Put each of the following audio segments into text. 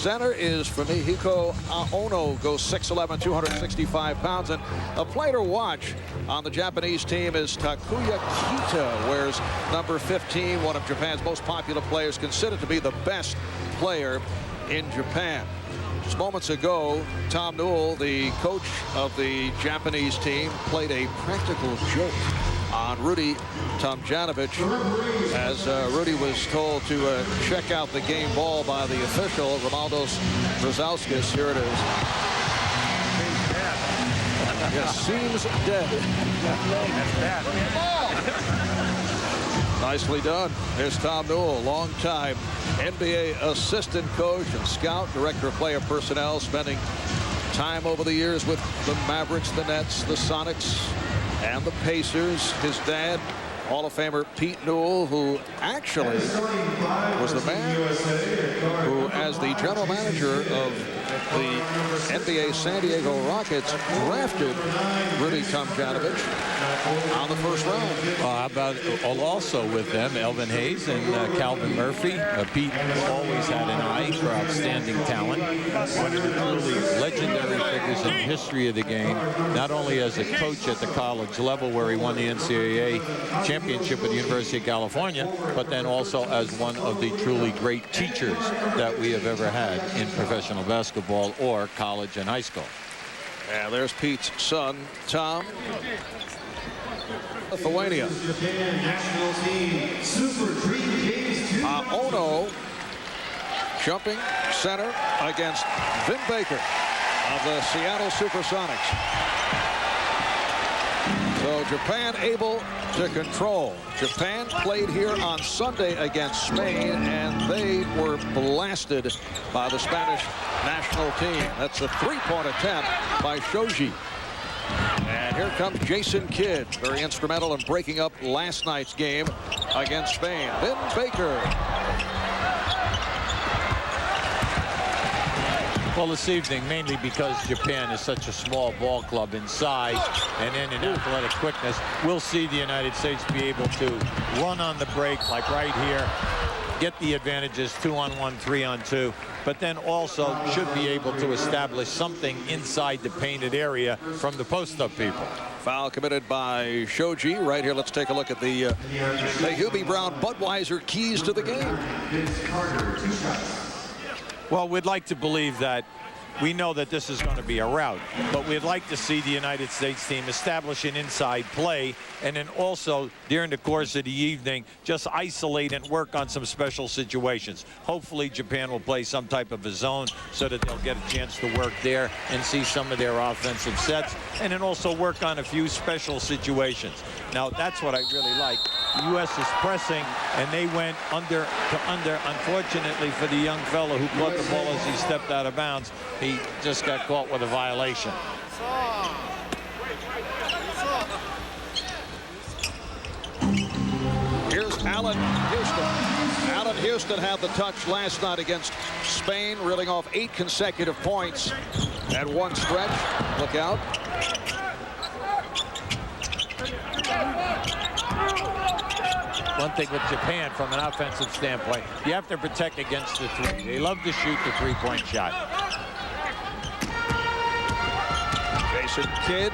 center is Fumihiko Aono, goes 6'11", 265 pounds. And a player to watch on the Japanese team is Takuya Kita, wears number 15, one of Japan's most popular players, considered to be the best player in Japan. Just moments ago, Tom Newell, the coach of the Japanese team, played a practical joke on Rudy Tomljanovic, as Rudy was told to check out the game ball by the official, Romaldos Brzauskas. Here it is. Yes, seems dead. Nicely done. Here's Tom Newell, longtime NBA assistant coach and scout, director of player personnel, spending time over the years with the Mavericks, the Nets, the Sonics, and the Pacers. His dad, Hall of Famer Pete Newell, who actually was the man who, as the general manager of the NBA San Diego Rockets, drafted Rudy Tomljanovic on the first round. How about also with them, Elvin Hayes and Calvin Murphy. Pete always had an eye for outstanding talent. One of the truly legendary figures in the history of the game, not only as a coach at the college level where he won the NCAA championship at the University of California, but then also as one of the truly great teachers that we have ever had in professional basketball or college and high school. And there's Pete's son, Tom. Lithuania. Ono jumping center against Vin Baker of the Seattle Supersonics. So Japan able to control. Japan played here on Sunday against Spain, and they were blasted by the Spanish national team. That's a three-point attempt by Shoji. And here comes Jason Kidd, very instrumental in breaking up last night's game against Spain. Vin Baker. Well, this evening, mainly because Japan is such a small ball club in size and then in athletic quickness, we'll see the United States be able to run on the break, like right here, get the advantages 2-on-1, 3-on-2, but then also should be able to establish something inside the painted area from the post-up people. Foul committed by Shoji. Right here, let's take a look at the Hubie Brown Budweiser keys to the game. Well, we'd like to believe that we know that this is going to be a rout, but we'd like to see the United States team establish an inside play and then also during the course of the evening just isolate and work on some special situations. Hopefully Japan will play some type of a zone so that they'll get a chance to work there and see some of their offensive sets and then also work on a few special situations. Now that's what I really like. The U.S. is pressing and they went under to under. Unfortunately for the young fellow who caught the ball as he stepped out of bounds, he just got caught with a violation. Here's Allen Houston. Allen Houston had the touch last night against Spain, reeling off 8 consecutive points at one stretch. Look out. One thing with Japan from an offensive standpoint, you have to protect against the three. They love to shoot the three-point shot. Jason Kidd.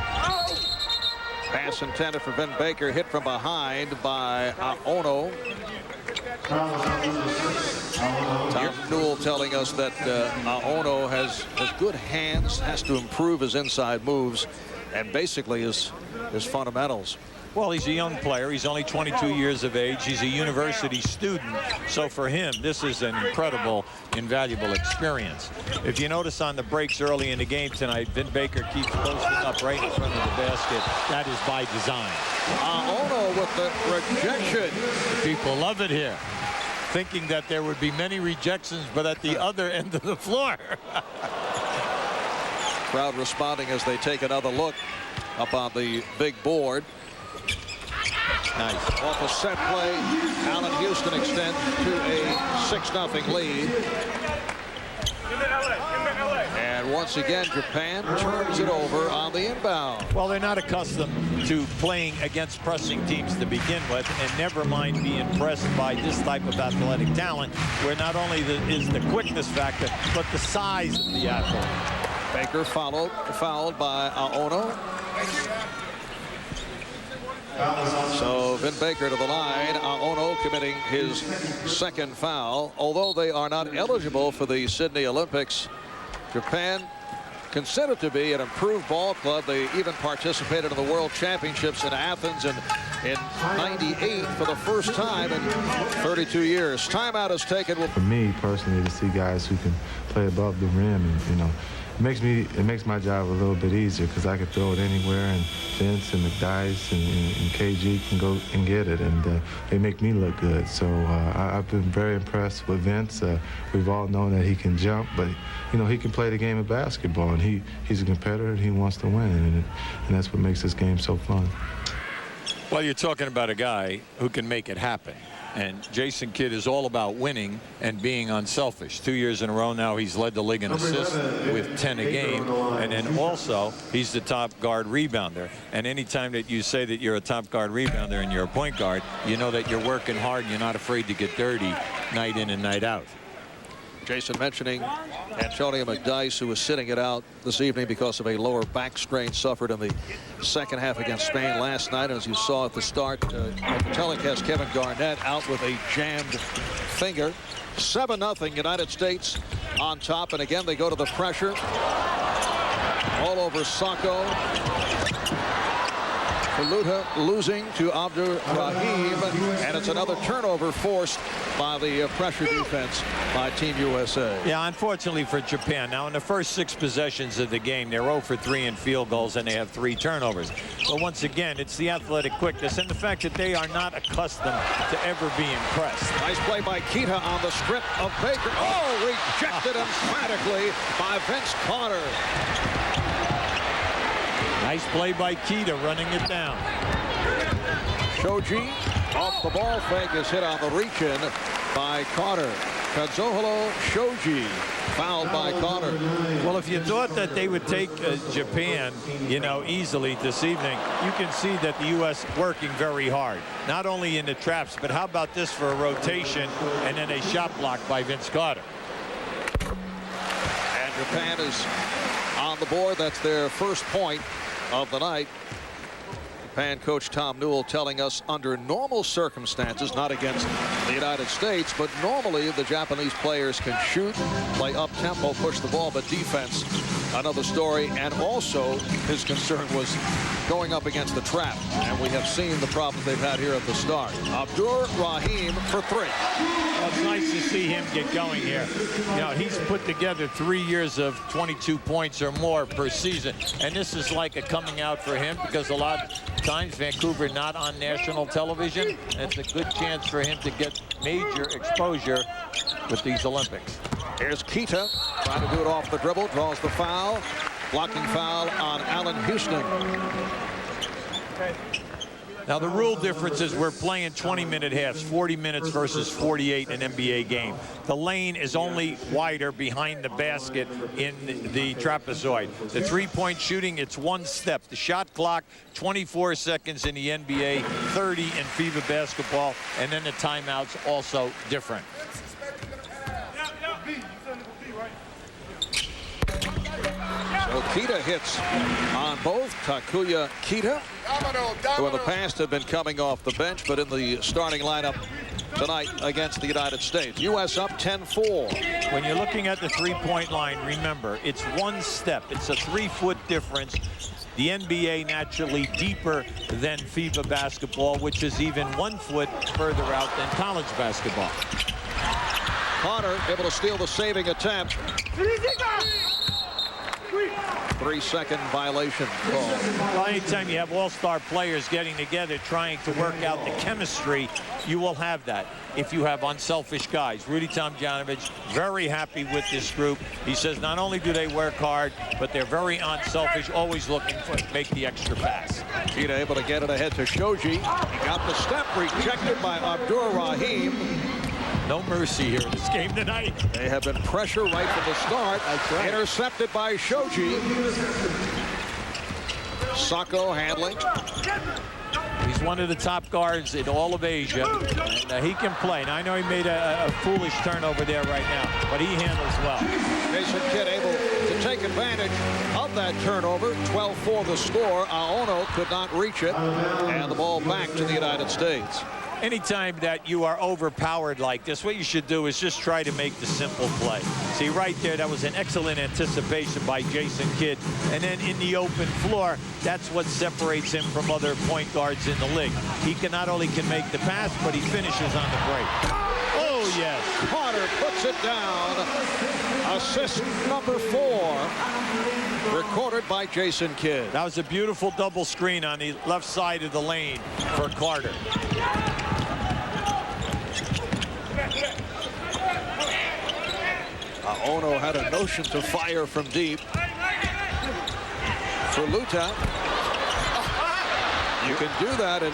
Pass intended for Vin Baker, hit from behind by Ono. Tom Newell telling us that Ono has good hands, has to improve his inside moves, and basically his fundamentals. Well, he's a young player. He's only 22 years of age. He's a university student. So for him, this is an incredible, invaluable experience. If you notice on the breaks early in the game tonight, Vin Baker keeps posting up right in front of the basket. That is by design. Ono with the rejection. People love it here, thinking that there would be many rejections, but at the other end of the floor. Crowd responding as they take another look up on the big board. Nice. Off a set play, Allen Houston extends to a 6-0 lead. And once again, Japan turns it over on the inbound. Well, they're not accustomed to playing against pressing teams to begin with, and never mind being pressed by this type of athletic talent, where not only is the quickness factor, but the size of the athlete. Baker fouled by Aono. So Vin Baker to the line. Aono committing his second foul. Although they are not eligible for the Sydney Olympics, Japan considered to be an improved ball club. They even participated in the World Championships in Athens in '98 for the first time in 32 years. Timeout is taken. For me personally, to see guys who can play above the rim, and it makes my job a little bit easier, because I can throw it anywhere, and Vince and McDyess and KG can go and get it, and they make me look good. So I've been very impressed with Vince. We've all known that he can jump, but he can play the game of basketball, and he's a competitor, and he wants to win, and that's what makes this game so fun. Well, you're talking about a guy who can make it happen. And Jason Kidd is all about winning and being unselfish. 2 years in a row now, he's led the league in assists with 10 a game. And then also, he's the top guard rebounder. And anytime that you say that you're a top guard rebounder and you're a point guard, you know that you're working hard and you're not afraid to get dirty night in and night out. Jason mentioning Antonio McDyess, who was sitting it out this evening because of a lower back strain suffered in the second half against Spain last night. As you saw at the start of the telecast, Kevin Garnett out with a jammed finger. 7-0 United States on top, and again they go to the pressure. All over Sacco. Kaluta losing to Abdur Rahim, and it's another turnover forced by the pressure defense by Team USA. Yeah, unfortunately for Japan. Now, in the first 6 possessions of the game, they're 0 for 3 in field goals, and they have 3 turnovers. But once again, it's the athletic quickness and the fact that they are not accustomed to ever being pressed. Nice play by Kita on the strip of Baker. Oh, rejected emphatically by Vince Carter. Nice play by Kita, running it down. Shoji off the ball fake is hit on the reach-in by Carter. Kazuhiro Shoji fouled by Carter. Well, if you thought that they would take Japan, easily this evening, you can see that the U.S. working very hard. Not only in the traps, but how about this for a rotation and then a shot block by Vince Carter. And Japan is on the board. That's their first point of the night. Japan coach Tom Newell telling us under normal circumstances, not against the United States, but normally the Japanese players can shoot, play up tempo, push the ball, but defense, another story. And also his concern was going up against the trap, and we have seen the problems they've had here at the start. Abdur Rahim for 3. Well, it's nice to see him get going here. He's put together 3 years of 22 points or more per season, and this is like a coming out for him, because a lot of times Vancouver not on national television, and it's a good chance for him to get major exposure with these Olympics. Here's Kita trying to do it off the dribble, draws the foul. Blocking foul on Allen Houston. Now, the rule difference is we're playing 20-minute halves, 40 minutes versus 48 in an NBA game. The lane is only wider behind the basket in the trapezoid. The three-point shooting, it's 1 step. The shot clock, 24 seconds in the NBA, 30 in FIBA basketball, and then the timeouts also different. So Kita hits on both. Takuya Kita, who in the past had been coming off the bench, but in the starting lineup tonight against the United States. U.S. up 10-4. When you're looking at the three-point line, remember, it's 1 step. It's a 3-foot difference. The NBA naturally deeper than FIBA basketball, which is even 1 foot further out than college basketball. Carter able to steal the saving attempt. 3-second violation call. Well, anytime you have all-star players getting together trying to work out the chemistry, you will have that if you have unselfish guys. Rudy Tomjanovich very happy with this group. He says not only do they work hard, but they're very unselfish, always looking to make the extra pass. Kita able to get it ahead to Shoji. He got the step rejected by Abdur Rahim. No mercy here in this game tonight. They have been pressure right from the start. That's right. Intercepted by Shoji. Sacco handling. He's one of the top guards in all of Asia, and he can play. Now, I know he made a foolish turnover there right now, but he handles well. Jason Kidd able to take advantage of that turnover. 12-4 the score. Aono could not reach it, and the ball back to the United States. Anytime that you are overpowered like this, what you should do is just try to make the simple play. See, right there, that was an excellent anticipation by Jason Kidd. And then in the open floor, that's what separates him from other point guards in the league. He can not only can make the pass, but he finishes on the break. Oh, yes. Carter puts it down. Assist number 4. Recorded by Jason Kidd. That was a beautiful double screen on the left side of the lane for Carter. Ono had a notion to fire from deep. For Luta. You can do that in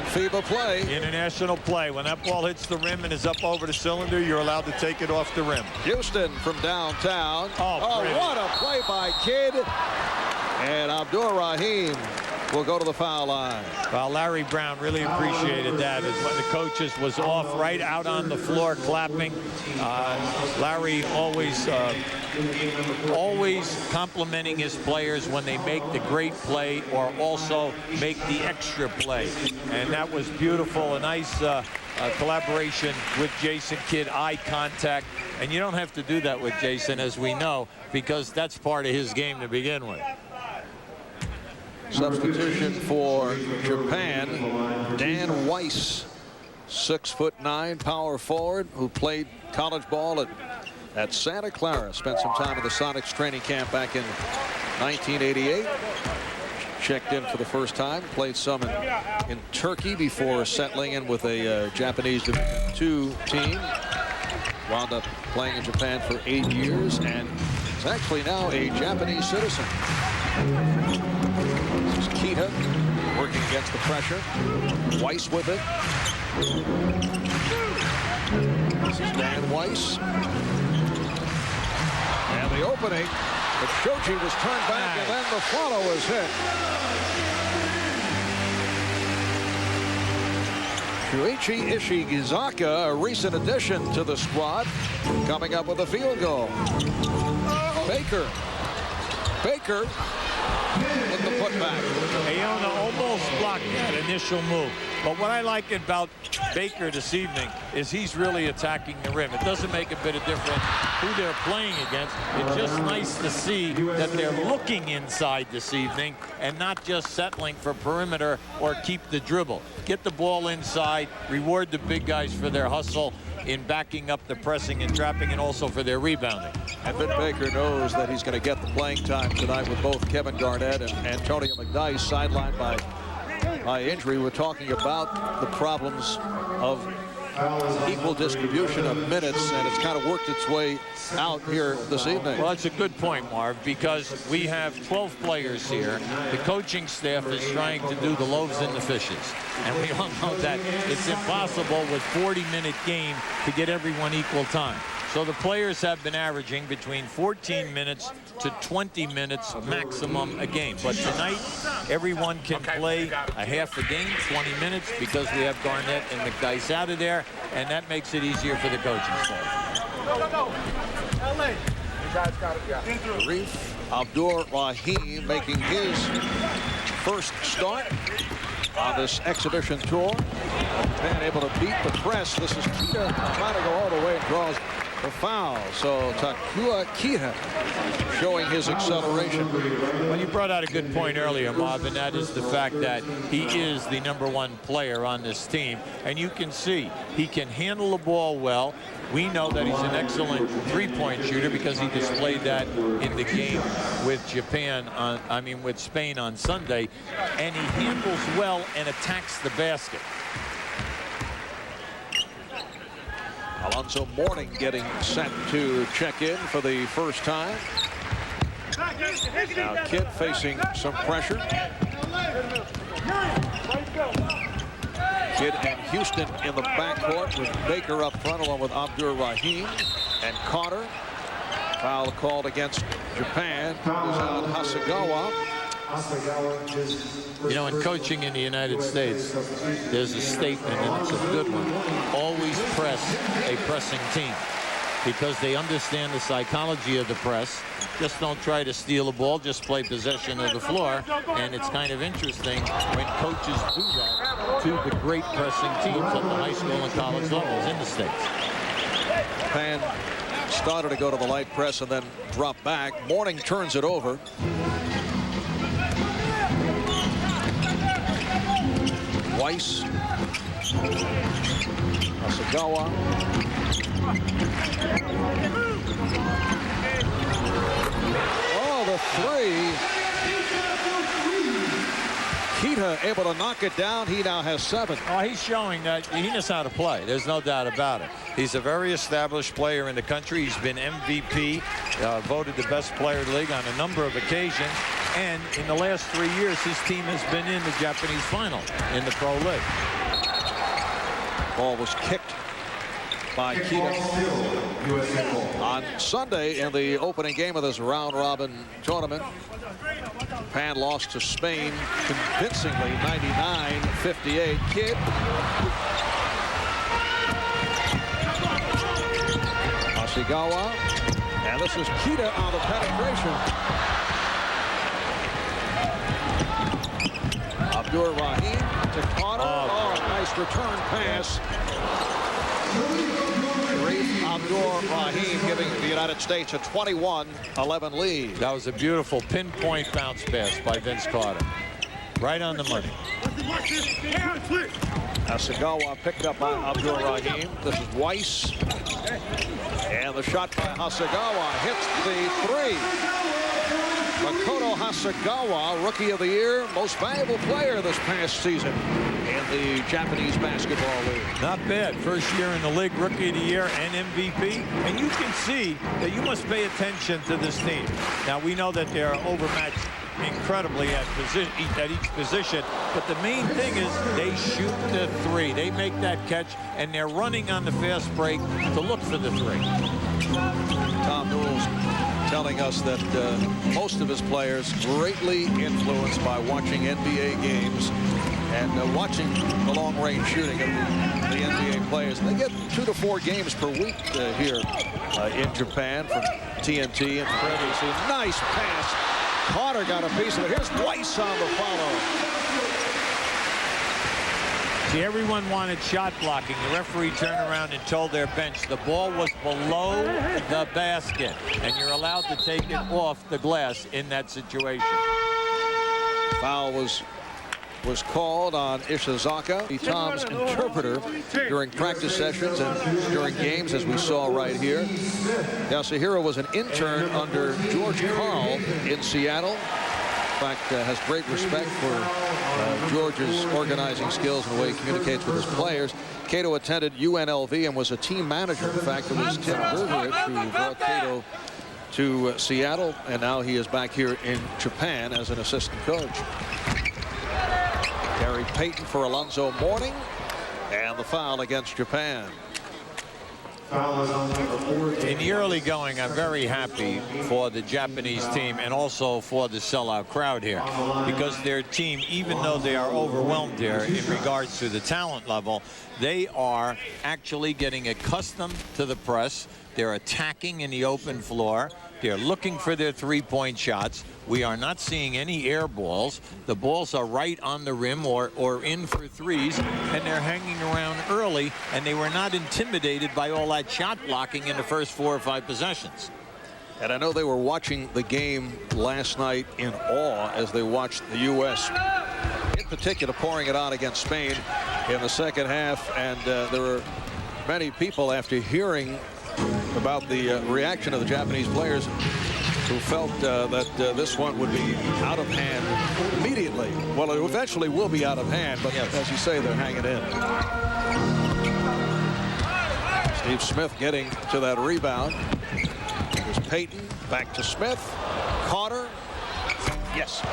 FIBA play. International play. When that ball hits the rim and is up over the cylinder, you're allowed to take it off the rim. Houston from downtown. Oh, what a play by Kidd. And Abdur Rahim will go to the foul line. Well, Larry Brown really appreciated that as when the coaches was off right out on the floor clapping. Larry always complimenting his players when they make the great play or also make the extra play. And that was beautiful. A nice collaboration with Jason Kidd, eye contact. And you don't have to do that with Jason, as we know, because that's part of his game to begin with. Substitution for Japan, Dan Weiss, 6'9" power forward who played college ball at Santa Clara. Spent some time at the Sonics training camp back in 1988. Checked in for the first time. Played some in Turkey before settling in with a Japanese Division II team. Wound up playing in Japan for 8 years and is actually now a Japanese citizen. This is Kita working against the pressure. Weiss with it. This is Dan Weiss. And the opening, but Shoji was turned back and then the follow was hit. Shuichi Ishigizaka, a recent addition to the squad, coming up with a field goal. Baker with the putback. Aono almost blocked that initial move. But what I like about Baker this evening is he's really attacking the rim. It doesn't make a bit of difference who they're playing against. It's just nice to see that they're looking inside this evening and not just settling for perimeter or keep the dribble. Get the ball inside, reward the big guys for their hustle in backing up the pressing and trapping, and also for their rebounding. And Vin Baker knows that he's going to get the playing time tonight with both Kevin Garnett and Antonio McDyess sidelined by injury. We're talking about the problems of equal distribution of minutes, and it's kind of worked its way out here this evening. Well, that's a good point, Marv, because we have 12 players here. The coaching staff is trying to do the loaves and the fishes. And we all know that it's impossible with 40-minute game to get everyone equal time. So the players have been averaging between 14 minutes to 20 minutes maximum a game. But tonight, everyone can play a half a game, 20 minutes, because we have Garnett and McDyess out of there, and that makes it easier for the coaching staff. LA. You guys got it, yeah. Arif Abdur Rahim making his first start on this exhibition tour. Japan able to beat the press. This is Kita trying to go all the way and draws the foul. So Takuya Kita showing his acceleration. Well, you brought out a good point earlier, Marv, and that is the fact that he is the #1 player on this team. And you can see he can handle the ball well. We know that he's an excellent three-point shooter because he displayed that in the game with with Spain on Sunday. And he handles well and attacks the basket. Alonzo Mourning getting set to check in for the first time. Now Kidd facing some pressure. Kidd and Houston in the backcourt with Baker up front along with Abdur Rahim and Carter. Foul called against Japan. It was on Hasegawa. You know, in coaching in the United States, there's a statement, and it's a good one. Always press a pressing team, because they understand the psychology of the press. Just don't try to steal the ball, just play possession of the floor. And it's kind of interesting when coaches do that to the great pressing teams at the high school and college levels in the States. Japan started to go to the light press and then drop back. Mourning turns it over. Weiss. Hasegawa. Oh, the three. Kita able to knock it down. He now has 7. Oh, he's showing that he knows how to play. There's no doubt about it. He's a very established player in the country. He's been MVP, voted the best player in the league on a number of occasions. And in the last 3 years, his team has been in the Japanese final in the Pro League. Ball was kicked by Kita. On Sunday in the opening game of this round-robin tournament, Japan lost to Spain convincingly, 99-58. Kidd. Hasegawa. And this is Kita on the penetration. Abdur Rahim to Carter. Oh, nice return pass. Abdur Rahim giving the United States a 21-11 lead. That was a beautiful pinpoint bounce pass by Vince Carter. Right on the money. Hasegawa picked up by Abdur Rahim. This is Weiss. And the shot by Hasegawa hits the 3. Makoto Hasegawa, Rookie of the Year, most valuable player this past season in the Japanese Basketball League. Not bad. First year in the league, Rookie of the Year and MVP. And you can see that you must pay attention to this team. Now, we know that they're overmatched incredibly at each position, but the main thing is they shoot the 3. They make that catch, and they're running on the fast break to look for the 3. Tom Newell's telling us that most of his players greatly influenced by watching NBA games and watching the long-range shooting of the NBA players. They get 2 to 4 games per week here in Japan from TNT and Freddie. Nice pass. Carter got a piece of it. Here's Weiss on the follow. See, everyone wanted shot blocking. The referee turned around and told their bench the ball was below the basket, and you're allowed to take it off the glass in that situation. Foul was called on Ishizaka, Tom's interpreter during practice sessions and during games, as we saw right here. Yasuhiro was an intern under George Karl in Seattle. In fact, has great respect for George's organizing skills and the way he communicates with his players. Cato attended UNLV and was a team manager. In fact, it was Tim Gerhardt who brought Cato to Seattle, and now he is back here in Japan as an assistant coach. Gary Payton for Alonzo Mourning, and the foul against Japan. In the early going, I'm very happy for the Japanese team and also for the sellout crowd here, because their team, even though they are overwhelmed here in regards to the talent level, they are actually getting accustomed to the press. They're attacking in the open floor. They're looking for their three-point shots. We are not seeing any air balls. The balls are right on the rim or in for threes, and they're hanging around early, and they were not intimidated by all that shot blocking in the first 4 or 5 possessions. And I know they were watching the game last night in awe as they watched the U.S. in particular pouring it on against Spain in the second half, and there were many people after hearing about the reaction of the Japanese players who felt that this one would be out of hand immediately. Well, it eventually will be out of hand, but yes, as you say, they're hanging in. Steve Smith getting to that rebound. Here's Payton, back to Smith. Carter. Yes.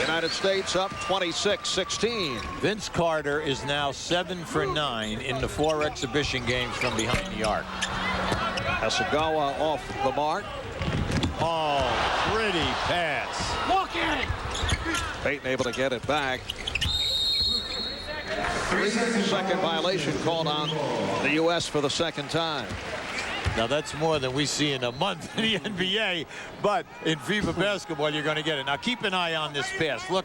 United States up 26-16. Vince Carter is now 7 for 9 in the 4 exhibition games from behind the arc. Hasegawa off the mark. Oh, pretty pass. Payton able to get it back. 3-second violation called on the U.S. for the second time. Now that's more than we see in a month in the NBA, but in FIBA basketball you're going to get it. Now keep an eye on this pass. Look,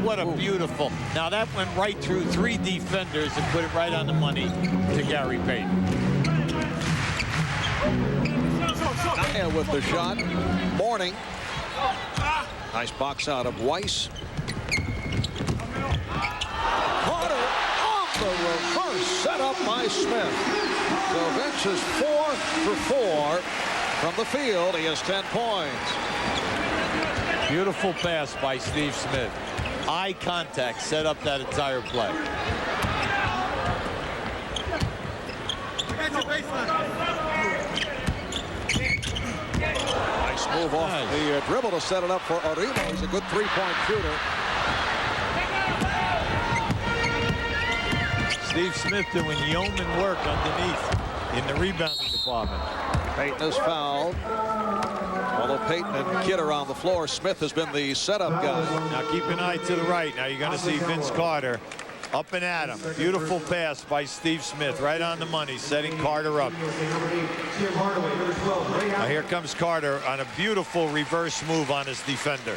what a beautiful. Now that went right through 3 defenders and put it right on the money to Gary Payton. Naya with the shot. Morning. Nice box out of Weiss. Carter on the reverse set up by Smith. So Vince is 4 for 4 from the field. He has 10 points. Beautiful pass by Steve Smith. Eye contact set up that entire play. Nice move off the dribble to set it up for Arimo. He's a good 3-point shooter. Steve Smith doing yeoman work underneath in the rebounding department. Payton is fouled. Although Payton and Kidd are on the floor, Smith has been the setup guy. Now keep an eye to the right. Now you're going to see Vince Carter up and at him. Beautiful pass by Steve Smith, right on the money, setting Carter up. Now here comes Carter on a beautiful reverse move on his defender.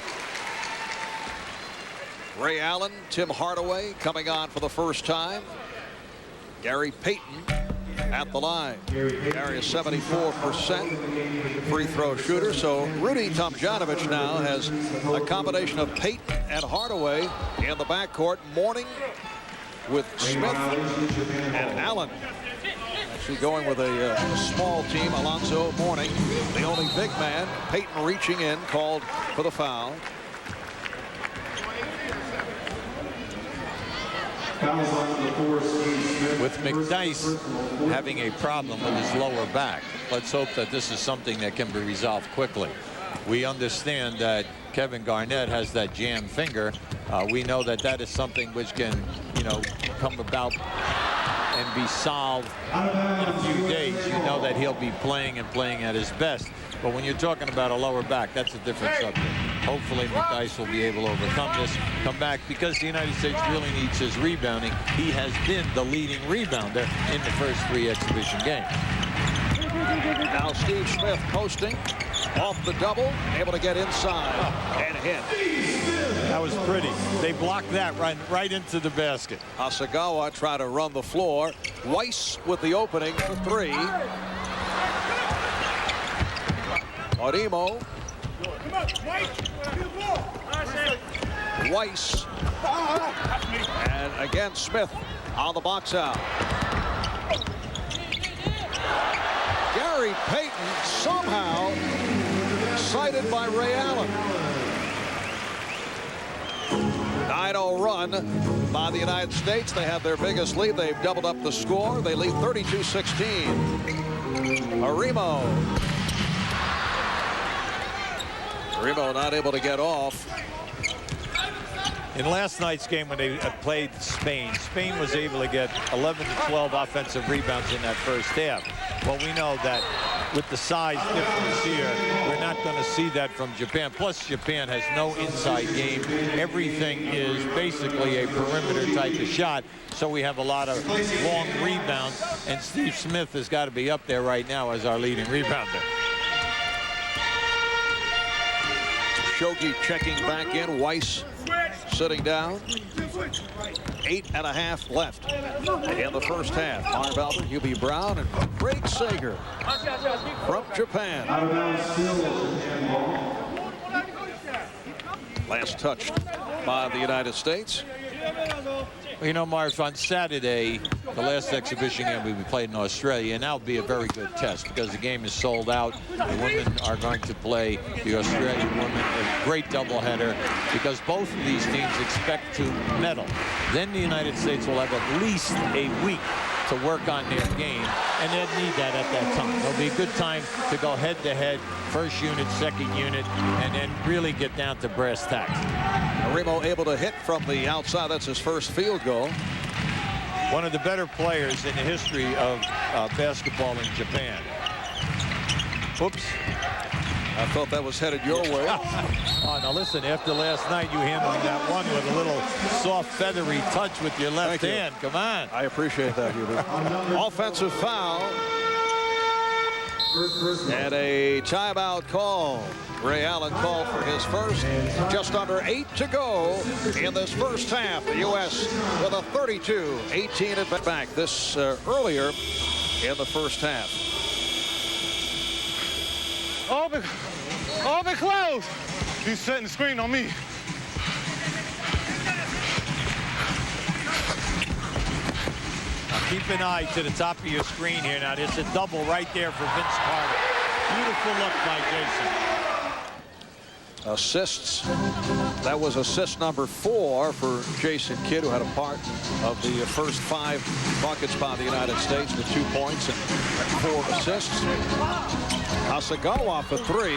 Ray Allen, Tim Hardaway coming on for the first time. Gary Payton at the line. Gary is 74% free throw shooter. So Rudy Tomjanovich now has a combination of Payton and Hardaway in the backcourt. Morning with Smith and Allen. Actually going with a small team. Alonzo Mourning, the only big man. Payton reaching in, called for the foul. With McDyess having a problem with his lower back, let's hope that this is something that can be resolved quickly. We understand that Kevin Garnett has that jammed finger. We know that that is something which can, come about and be solved in a few days. You know that he'll be playing and playing at his best. But when you're talking about a lower back, that's a different subject. Hopefully McDyess will be able to overcome this, come back, because the United States really needs his rebounding. He has been the leading rebounder in the first 3 exhibition games. Now Steve Smith posting off the double, able to get inside and hit. That was pretty. They blocked that right into the basket. Hasegawa trying to run the floor. Weiss with the opening for 3. Arimo. Weiss. And again Smith on the box out. Gary Payton somehow cited by Ray Allen. 9-0 run by the United States. They have their biggest lead. They've doubled up the score. They lead 32-16. Arimo not able to get off. In last night's game when they played Spain, Spain was able to get 11 to 12 offensive rebounds in that first half. Well, we know that with the size difference here, we're not going to see that from Japan. Plus, Japan has no inside game. Everything is basically a perimeter type of shot. So we have a lot of long rebounds, and Steve Smith has got to be up there right now as our leading rebounder. Shogi checking back in. Weiss sitting down. 8.5 left in the first half. Marv Albert, Hubie Brown, and Craig Sager from Japan. Last touched by the United States. Well, you know, Marv, on Saturday, the last exhibition game we played in Australia, and that'll be a very good test because the game is sold out. The women are going to play the Australian women, a great doubleheader, because both of these teams expect to medal. Then the United States will have at least a week to work on their game, and they'll need that at that time. There'll be a good time to go head-to-head, first unit, second unit, and then really get down to brass tacks. Arimo able to hit from the outside. That's his first field goal. One of the better players in the history of basketball in Japan. Oops. I thought that was headed your way. Oh, now listen, after last night, you handled that one with a little soft, feathery touch with your left hand. Come on. I appreciate that, Hubert. Offensive foul. And a timeout call. Ray Allen called for his first. Just under 8 to go in this first half. The U.S. with a 32-18 at back. This earlier in the first half. Open close. He's setting the screen on me. Keep an eye to the top of your screen here. Now, there's a double right there for Vince Carter. Beautiful look by Jason. Assists. That was assist number 4 for Jason Kidd, who had a part of the first 5 buckets by the United States with 2 points and 4 assists. Hasegawa for 3.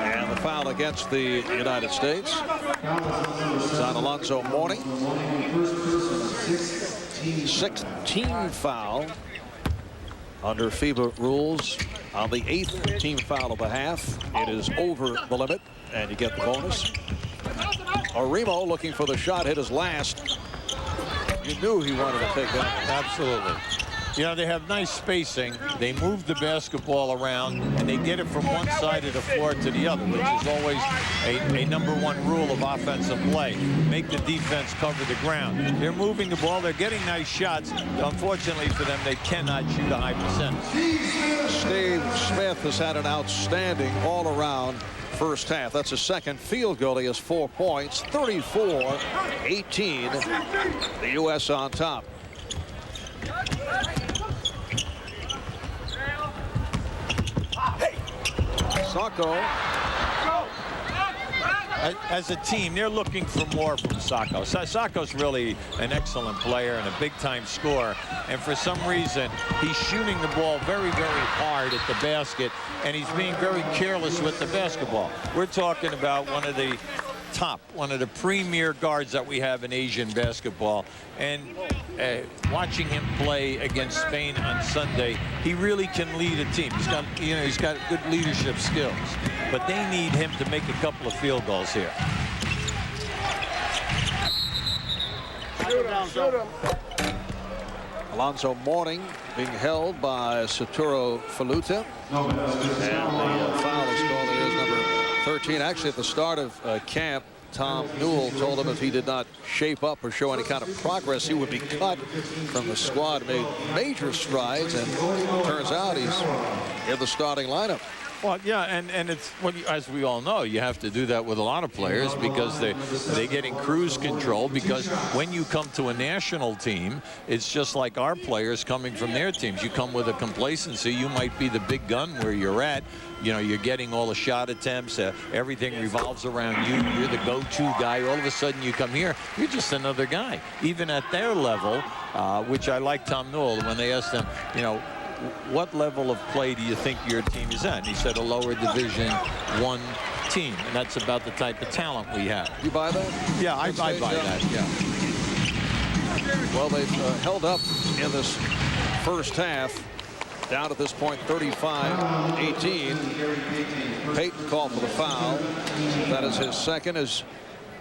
And the foul against the United States. It's on Alonzo Mourning. 16 foul under FIBA rules. On the 8th team foul of the half, it is over the limit, and you get the bonus. Arimo looking for the shot, hit his last. You knew he wanted to take that. Absolutely. You know, they have nice spacing. They move the basketball around, and they get it from one side of the floor to the other, which is always a #1 rule of offensive play. Make the defense cover the ground. They're moving the ball. They're getting nice shots. Unfortunately for them, they cannot shoot a high percentage. Steve Smith has had an outstanding all-around first half. That's his second field goal. He has 4 points. 34-18. The U.S. on top. Sacco. As a team, they're looking for more from Sacco. Sacco's really an excellent player and a big-time scorer. And for some reason, he's shooting the ball very, very hard at the basket, and he's being very careless with the basketball. We're talking about one of the premier guards that we have in Asian basketball. And watching him play against Spain on Sunday, he really can lead a team. He's got good leadership skills, but they need him to make a couple of field goals here. Shoot him. Alonzo Mourning being held by Satoru Faluta. And the foul is called. It is number 13. Actually, at the start of camp, Tom Newell told him if he did not shape up or show any kind of progress, he would be cut from the squad. Made major strides, and turns out he's in the starting lineup. Well, yeah, and it's as we all know, you have to do that with a lot of players because they get in cruise control. Because when you come to a national team, it's just like our players coming from their teams. You come with a complacency. You might be the big gun where you're at. You know, you're getting all the shot attempts. Everything revolves around you. You're the go-to guy. All of a sudden, you come here, you're just another guy. Even at their level, which I like Tom Newell when they asked him, you know, what level of play do you think your team is at? And he said a lower Division I team, and that's about the type of talent we have. You buy that? Yeah, I buy that, yeah. Well, they've held up in this first half. Down at this point, 35-18. Payton called for the foul. That is his second. As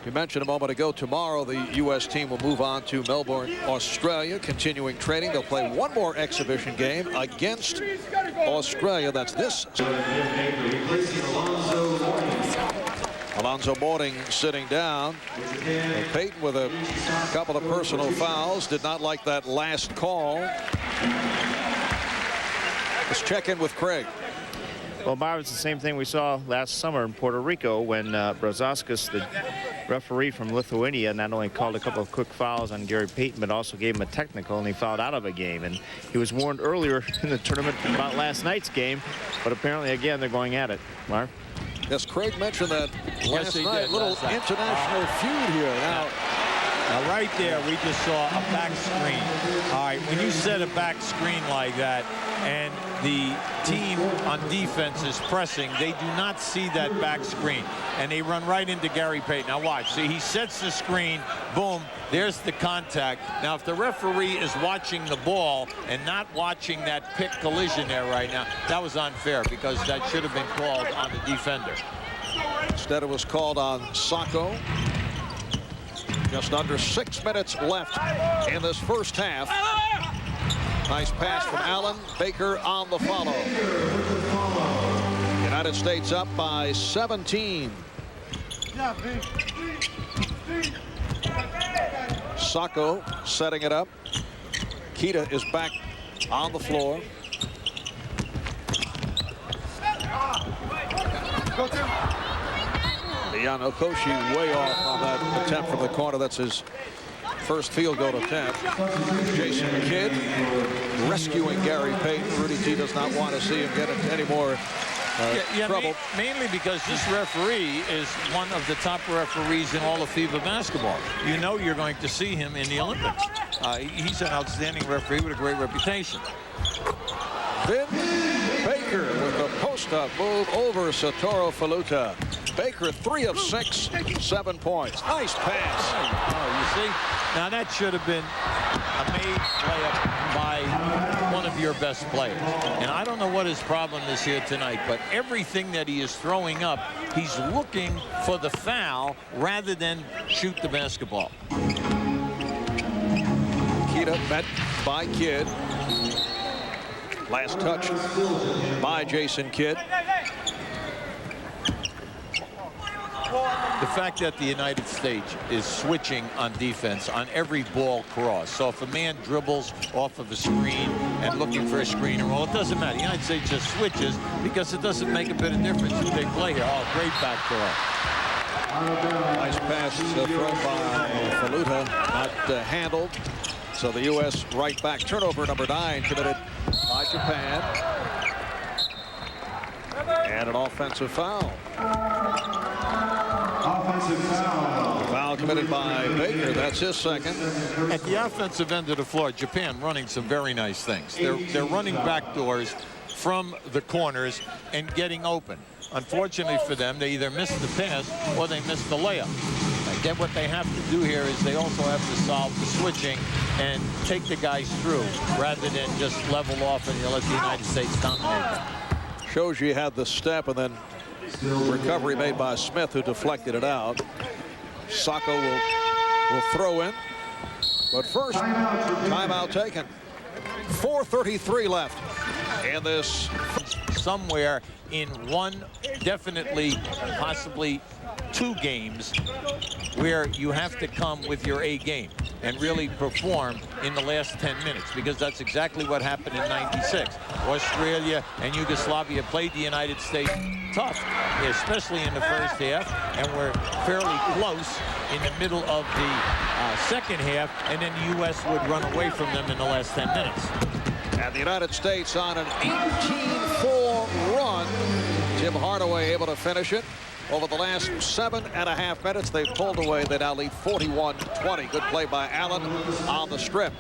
you mentioned a moment ago, tomorrow the U.S. team will move on to Melbourne, Australia, continuing training. They'll play one more exhibition game against Australia. That's this. Alonzo Mourning sitting down. And Payton with a couple of personal fouls. Did not like that last call. Let's check in with Craig. Well, Marv, it's the same thing we saw last summer in Puerto Rico when Brazauskas, the referee from Lithuania, not only called a couple of quick fouls on Gary Payton, but also gave him a technical, and he fouled out of a game. And he was warned earlier in the tournament about last night's game, but apparently, again, they're going at it. Marv? Yes, Craig mentioned that last he night. did, Little last night. international feud here. Now, Now, right there, we just saw a back screen. All right, when you set a back screen like that and the team on defense is pressing, they do not see that back screen. And they run right into Gary Payton. Now, watch. See, he sets the screen. Boom. There's the contact. Now, if the referee is watching the ball and not watching that pick collision there right now, that was unfair because that should have been called on the defender. instead it was called on Sacco. Just under 6 minutes left in this first half. Nice pass from Allen. Baker on the follow. United States up by 17. Sacco setting it up. Kita is back on the floor. Leon Okoshi way off on that attempt from the corner. That's his first field goal attempt. Jason Kidd rescuing Gary Payton. Rudy T does not want to see him get into any more trouble. Mainly because this referee is one of the top referees in all of FIBA basketball. You know you're going to see him in the Olympics. He's an outstanding referee with a great reputation. Vin Baker with a post-up move over Satoru Faluta. Baker 3 of 6, 7 points. Nice pass. Oh, you see? Now that should have been a made layup by one of your best players. And I don't know what his problem is here tonight, but everything that he is throwing up, he's looking for the foul rather than shoot the basketball. Kita met by Kidd. Last touch by Jason Kidd. The fact that the United States is switching on defense on every ball cross. So if a man dribbles off of a screen and looking for a screen, well, it doesn't matter. The United States just switches because it doesn't make a bit of difference who they play here. Oh, great back cross. Nice pass thrown by Faluta, not handled. So the U.S. right back. Turnover number 9 committed by Japan. And an offensive foul. Foul committed by Baker. That's his second. At the offensive end of the floor, Japan running some very nice things. They're running backdoors from the corners and getting open. Unfortunately for them, they either missed the pass or they missed the layup. Again, what they have to do here is they also have to solve the switching and take the guys through rather than just level off and you let the United States dominate them. Shows you had the step and then recovery made by Smith, who deflected it out. Sacco will throw in. But first, timeout taken. 4:33 left in this. Somewhere in one, definitely, possibly 2 games where you have to come with your A game and really perform in the last 10 minutes, because that's exactly what happened in '96. Australia and Yugoslavia played the United States tough, especially in the first half, and we're fairly close in the middle of the second half, and then the U.S. would run away from them in the last 10 minutes. And the United States on an 18-4 run. Tim Hardaway able to finish it. Over the last 7.5 minutes, they've pulled away. They now lead 41-20. Good play by Allen on the strip.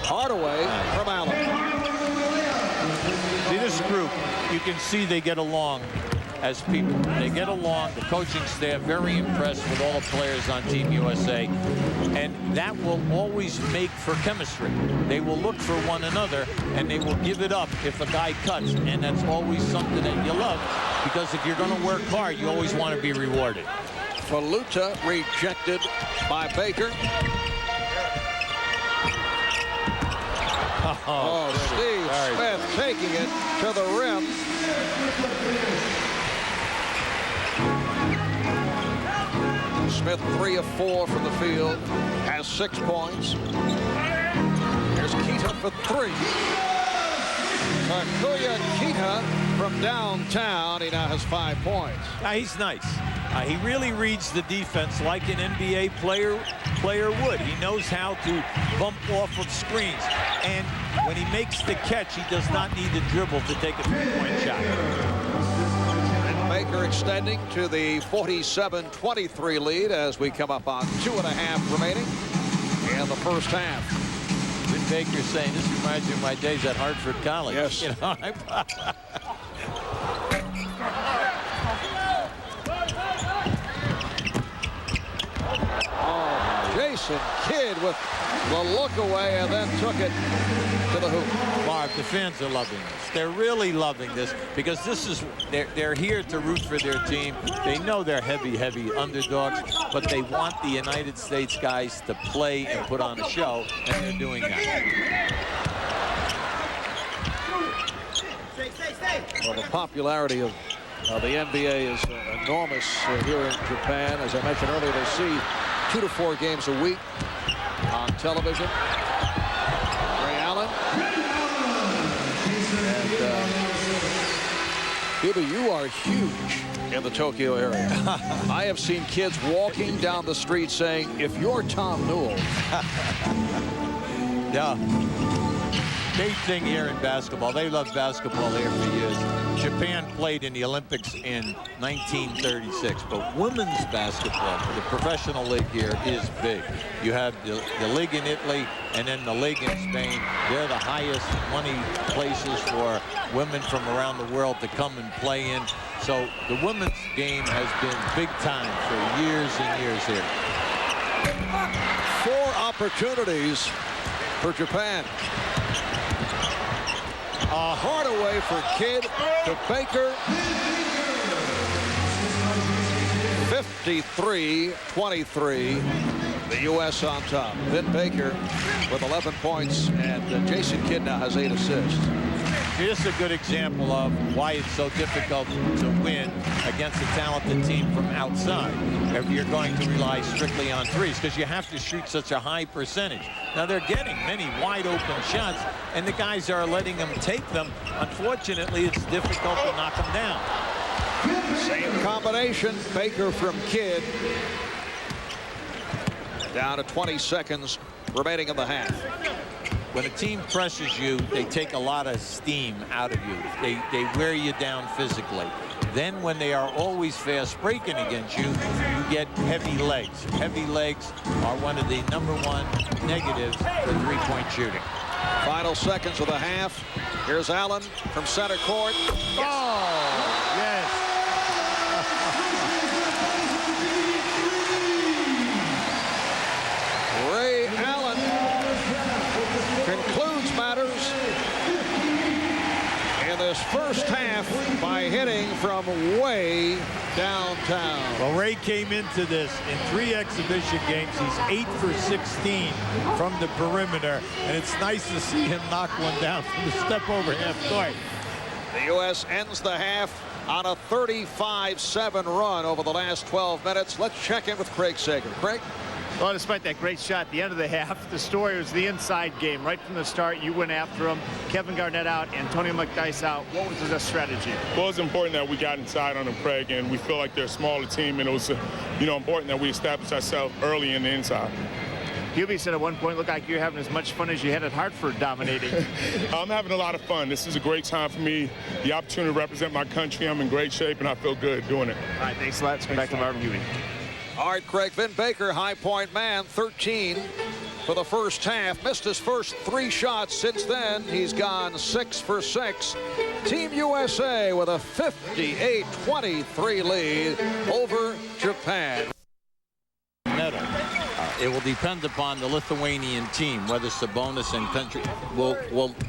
Hardaway from Allen. See, this group, you can see they get along as people. They get along. The coaching staff very impressed with all the players on Team USA. And that will always make for chemistry. They will look for one another, and they will give it up if a guy cuts. And that's always something that you love, because if you're going to work hard, you always want to be rewarded. Faluta rejected by Baker. Oh, Steve Smith taking it to the rim. Smith 3 of 4 from the field, has 6 points. Here's Kita for 3. Takuya Kita from downtown. He now has 5 points. He's nice. He really reads the defense like an NBA player would. He knows how to bump off of screens. And when he makes the catch, he does not need to dribble to take a three-point shot. And Baker extending to the 47-23 lead as we come up on 2.5 remaining in the first half. Vin Baker saying, this reminds me of my days at Hartford College. Yes. You know, Jason Kidd with the look away and then took it to the hoop. Mark, the fans are loving this. They're really loving this because this is they're here to root for their team. They know they're heavy underdogs, but they want the United States guys to play and put on a show, and they're doing that. Well, the popularity of the NBA is enormous here in Japan. As I mentioned earlier, they see 2 to 4 games a week on television. Ray Allen. And Hubie, you are huge in the Tokyo area. I have seen kids walking down the street saying, if you're Tom Newell. Yeah. Big thing here in basketball. They love basketball here for years. Japan played in the Olympics in 1936, but women's basketball, the professional league here, is big. You have the league in Italy and then the league in Spain. They're the highest money places for women from around the world to come and play in. So the women's game has been big time for years and years here. 4 opportunities for Japan. Hardaway for Kidd to Baker. 53-23. The U.S. on top. Vin Baker with 11 points, and Jason Kidd now has 8 assists. This is a good example of why it's so difficult to win against a talented team from outside if you're going to rely strictly on threes, because you have to shoot such a high percentage. Now they're getting many wide open shots, and the guys are letting them take them. Unfortunately, it's difficult to knock them down. Same combination. Baker from Kidd. Down to 20 seconds remaining in the half. When a team presses you, they take a lot of steam out of you. They wear you down physically. Then when they are always fast breaking against you, you get heavy legs. Heavy legs are one of the #1 negatives for three-point shooting. Final seconds of the half. Here's Allen from center court. Oh, yes. Ray Allen concludes matters in this first half by hitting from way downtown. Well, Ray came into this in 3 exhibition games. He's 8 for 16 from the perimeter, and it's nice to see him knock one down from the step over half court. The U.S. ends the half on a 35-7 run over the last 12 minutes. Let's check in with Craig Sager. Craig? Well, despite that great shot at the end of the half, the story was the inside game. Right from the start, you went after him. Kevin Garnett out, Antonio McDyess out. What was the strategy? Well, it's important that we got inside on them, Craig, and we feel like they're a smaller team, and it was, important that we established ourselves early in the inside. Hubie said at one point, looked like you're having as much fun as you had at Hartford dominating. I'm having a lot of fun. This is a great time for me. The opportunity to represent my country. I'm in great shape, and I feel good doing it. All right, thanks a lot. Let's go back to Marvin Hubie. All right, Craig. Vin Baker, high point man, 13 for the first half. Missed his first 3 shots since then. He's gone 6 for 6. Team USA with a 58-23 lead over Japan. Medal. It will depend upon the Lithuanian team, whether Sabonis and country will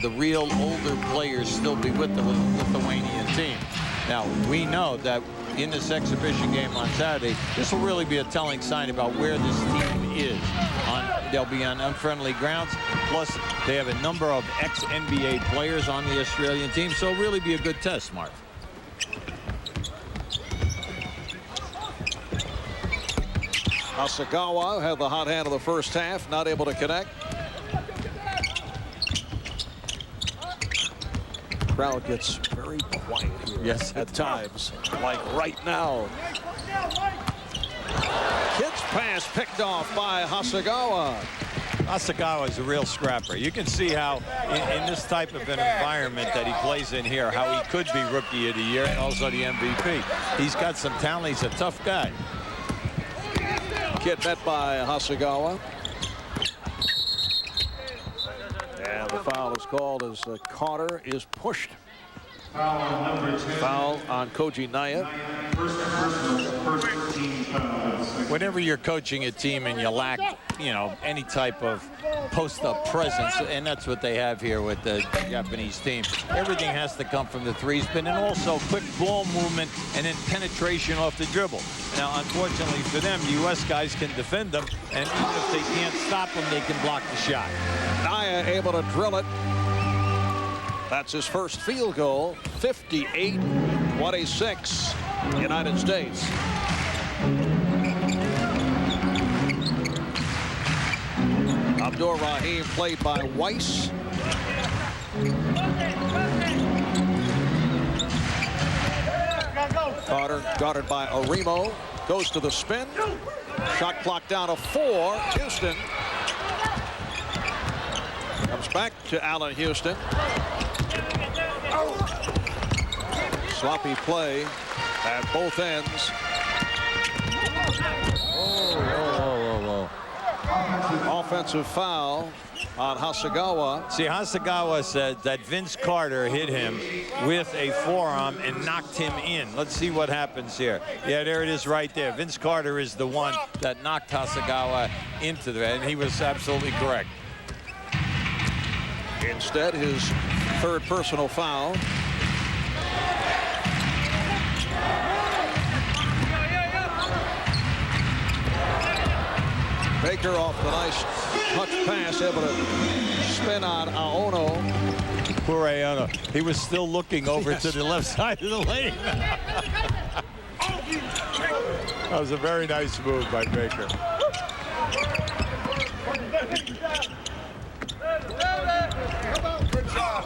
the real older players still be with the Lithuanian team. Now, we know that in this exhibition game on Saturday, this will really be a telling sign about where this team is. They'll be on unfriendly grounds. Plus, they have a number of ex-NBA players on the Australian team, so it'll really be a good test, Mark. Asagawa had the hot hand of the first half, not able to connect. Crowd gets very quiet here. Yes, at times, like right now. Kid's pass picked off by Hasegawa. Hasegawa is a real scrapper. You can see how in this type of an environment that he plays in here, how he could be Rookie of the Year and also the MVP. He's got some talent. He's a tough guy. Kid met by Hasegawa. And the foul is called as Carter is pushed. Foul on Koji Naya. Whenever you're coaching a team and you lack, any type of post-up presence, and that's what they have here with the Japanese team. Everything has to come from the threes, but then also quick ball movement and then penetration off the dribble. Now, unfortunately for them, the U.S. guys can defend them, and even if they can't stop them, they can block the shot. Naya able to drill it. That's his first field goal. 58-26, United States. Abdur Rahim played by Weiss. Carter guarded by Arimo. Goes to the spin. Shot clock down to 4. Houston comes back to Allen Houston. Sloppy play at both ends. Whoa. Offensive foul on Hasegawa. See, Hasegawa said that Vince Carter hit him with a forearm and knocked him in. Let's see what happens here. Yeah, there it is right there. Vince Carter is the one that knocked Hasegawa into that, and he was absolutely correct. Instead, his third personal foul. Baker off the nice touch pass, able to spin on Aono. Poor Aono. He was still looking over to the left side of the lane. That was a very nice move by Baker.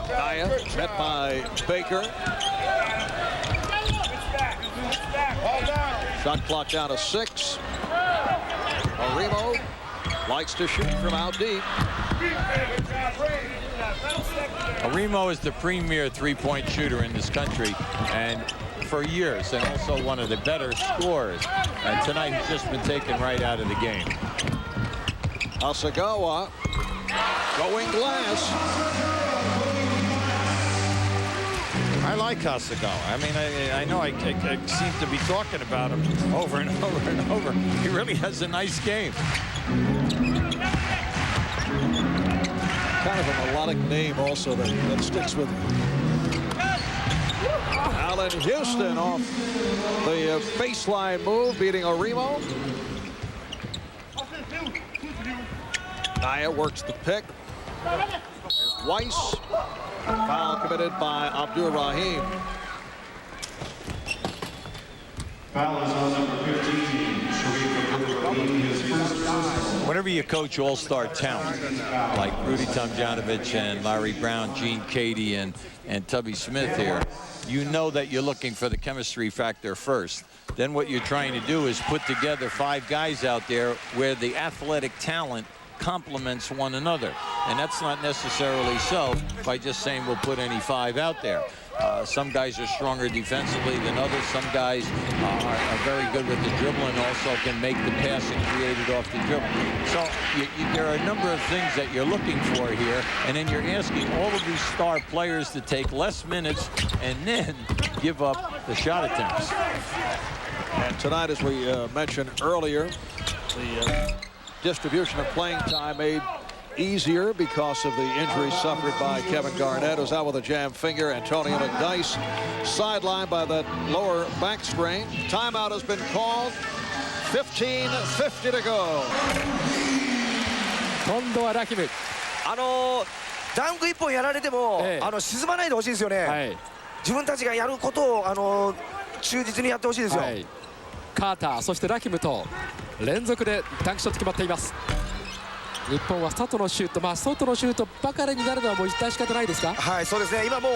Naya met by Baker. Shot clock down to 6. Arimo likes to shoot from out deep. Arimo is the premier three-point shooter in this country, and for years, and also one of the better scorers. And tonight he's just been taken right out of the game. Hasegawa going glass. I like Hasegawa. I mean, I know I seem to be talking about him over and over and over. He really has a nice game. Kind of a melodic name also that sticks with him. Allen Houston off the baseline move, beating Arimo. Naya works the pick. Here's Weiss. Foul committed by Abdur Rahim. Foul is on number 15. Whenever you coach all-star talent like Rudy Tomjanovich and Larry Brown, Gene Cady, and Tubby Smith here, you know that you're looking for the chemistry factor first. Then what you're trying to do is put together 5 guys out there where the athletic talent complements one another. And that's not necessarily so by just saying we'll put any 5 out there. Some guys are stronger defensively than others. Some guys are very good with the dribble and also can make the pass and create it off the dribble. So there are a number of things that you're looking for here, and then you're asking all of these star players to take less minutes and then give up the shot attempts. And tonight, as we mentioned earlier, the distribution of playing time made easier because of the injury suffered by Kevin Garnett, who's out with a jammed finger. Antonio McDyess sidelined by that lower back strain. Timeout has been called. 15:50 to go. 今度はラキム。ダンク1本やられても、沈まないでほしいですよね。自分たちがやることを忠実にやってほしいですよ。カーター、そしてラキムと連続でダンクショット決まっています。日本は外のシュート、外のシュートばかりになるのはもう致し方ないですか。はい、そうですね。今もう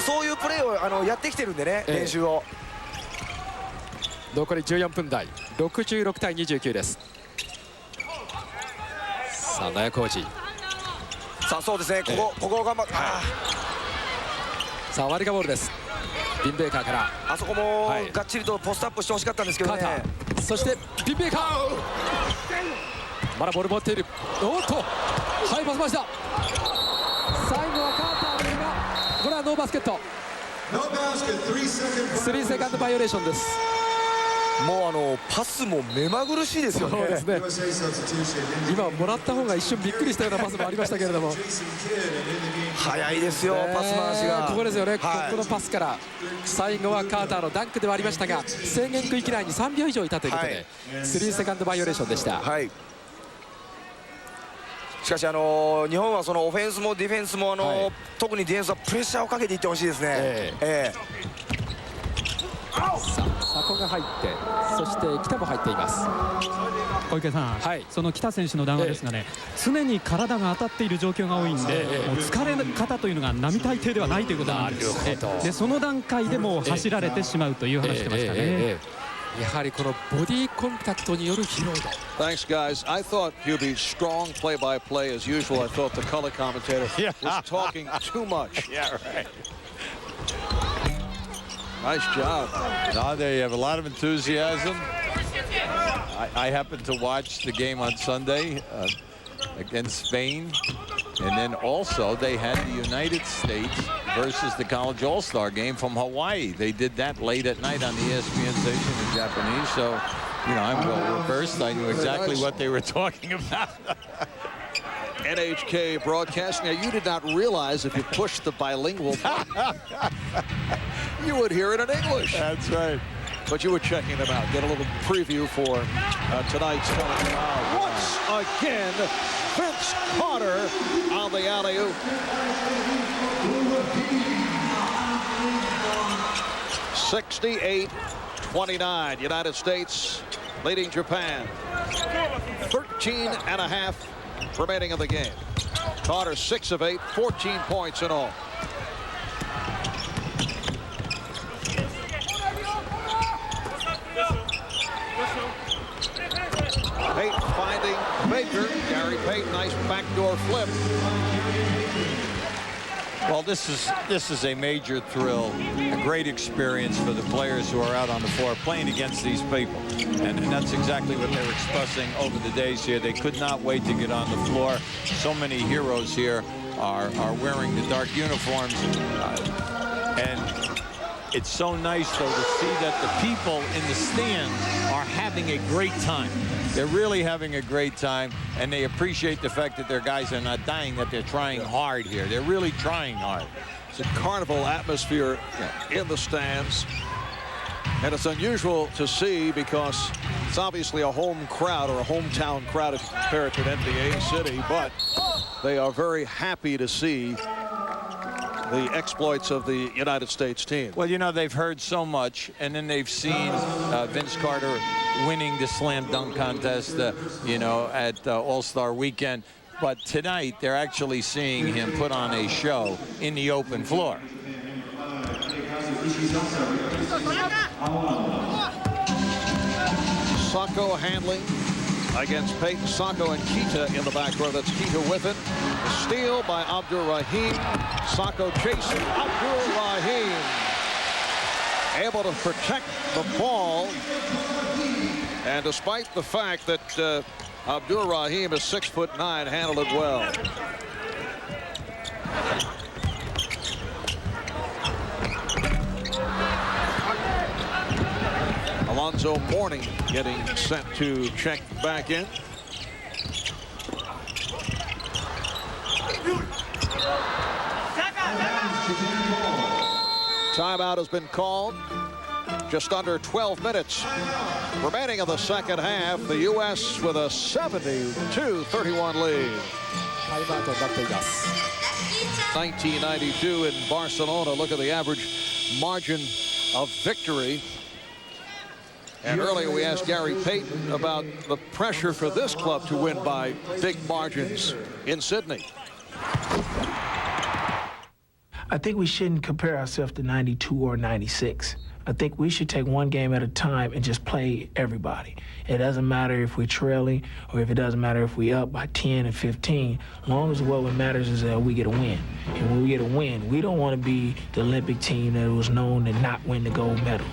そういうプレーをやってきてるんでね、練習を。残り14分台、66対29です。さあ納谷浩二、さあそうですね、ここ頑張って、さあワリカボールです。ビンベーカーからあそこもがっちりとポストアップしてほしかったんですけどね。そしてビンベーカー、まだボール持っている。おっと、はいパス回した。最後はカーターで今、これはノーバスケット。3セカンドバイオレーションです。もうパスも目まぐるしいですよね。そうですね。今もらった方が一瞬びっくりしたようなパスもありましたけれども、早いですよ、パス回しが。ここですよね、ここのパスから最後はカーターのダンクではありましたが、制限区域内に3秒以上いたということで、3セカンドバイオレーションでした。しかし日本はそのオフェンスもディフェンスも特にディフェンスはプレッシャーをかけていってほしいですね。さあ佐古が入って、そして北も入っています。小池さん、その北選手の談話ですがね、常に体が当たっている状況が多いんで、もう疲れ方というのが並大抵ではないということなんです。でその段階でも走られてしまうという話してましたね。やはりこのボディコンタクトによる疲労度。 Thanks, guys. I thought you'd be strong play-by-play as usual. I thought the color commentator was talking too much. Yeah, right. Nice job. Now they have a lot of enthusiasm. I happened to watch the game on Sunday against Spain. And then also they had the United States versus the College All-Star game from Hawaii. They did that late at night on the ESPN station in Japanese. So, you know, I'm well reversed. I knew exactly what they were talking about. NHK Broadcasting. Now, you did not realize if you pushed the bilingual button, you would hear it in English. That's right. But you were checking them out. Get a little preview for tonight's telling. Once again, Vince Carter on the alley-oop. 68-29. United States leading Japan. 13 and a half remaining in the game. Carter 6 of 8, 14 points in all. Payton finding Baker. Gary Payton, nice backdoor flip. Well, this is a major thrill, a great experience for the players who are out on the floor playing against these people. And that's exactly what they were expressing over the days here. They could not wait to get on the floor. So many heroes here are wearing the dark uniforms. And it's so nice, though, to see that the people in the stands are having a great time. They're really having a great time, and they appreciate the fact that their guys are not dying, that they're trying hard here. They're really trying hard. It's a carnival atmosphere in the stands. And it's unusual to see because it's obviously a home crowd or a hometown crowd if you compare it to an NBA city, but they are very happy to see the exploits of the United States team. Well, you know, they've heard so much, and then they've seen Vince Carter winning the slam dunk contest, you know, at All-Star Weekend. But tonight, they're actually seeing him put on a show in the open floor. Sacco handling against Payton. Sacco and Kita in the back row. That's Kita with it. A steal by Abdur Rahim. Sacco chasing Abdur Rahim. Able to protect the ball. And despite the fact that Abdur Rahim is 6'9", handled it well. Alonzo Mourning getting sent to check back in. Timeout has been called. Just under 12 minutes remaining in the second half. The U.S. with a 72-31 lead. 1992 in Barcelona. Look at the average margin of victory. And earlier we asked Gary Payton about the pressure for this club to win by big margins in Sydney. I think we shouldn't compare ourselves to 92 or 96. I think we should take one game at a time and just play everybody. It doesn't matter if we're trailing or if it doesn't matter if we're up by 10 and 15, as long as what matters is that we get a win. And when we get a win, we don't want to be the Olympic team that was known to not win the gold medal.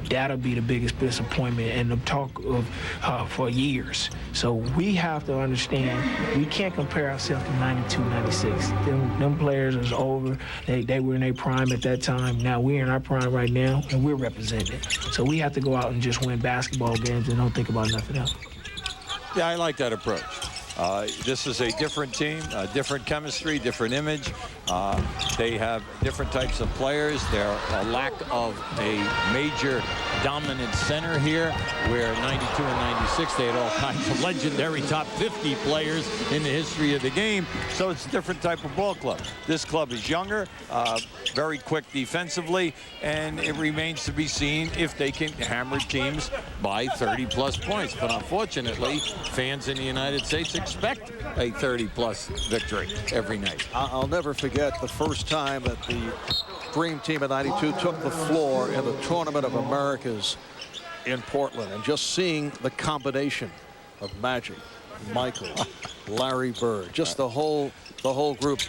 That'll be the biggest disappointment and the talk of for years. So we have to understand we can't compare ourselves to 92, 96. Them players is over. They were in their prime at that time. Now we're in our prime right now, and we're representing it. So we have to go out and just win basketball games and don't think about nothing else. Yeah, I like that approach. This is a different team, different chemistry, different image. They have different types of players. There's a lack of a major dominant center here, where 92 and 96, they had all kinds of legendary top 50 players in the history of the game. So it's a different type of ball club. This club is younger, very quick defensively, and it remains to be seen if they can hammer teams by 30-plus points. But unfortunately, fans in the United States expect a 30-plus victory every night. I'll never forget the first time that the Dream Team of 92 took the floor in the Tournament of Americas in Portland, and just seeing the combination of Magic, Michael, Larry Bird, just the whole group.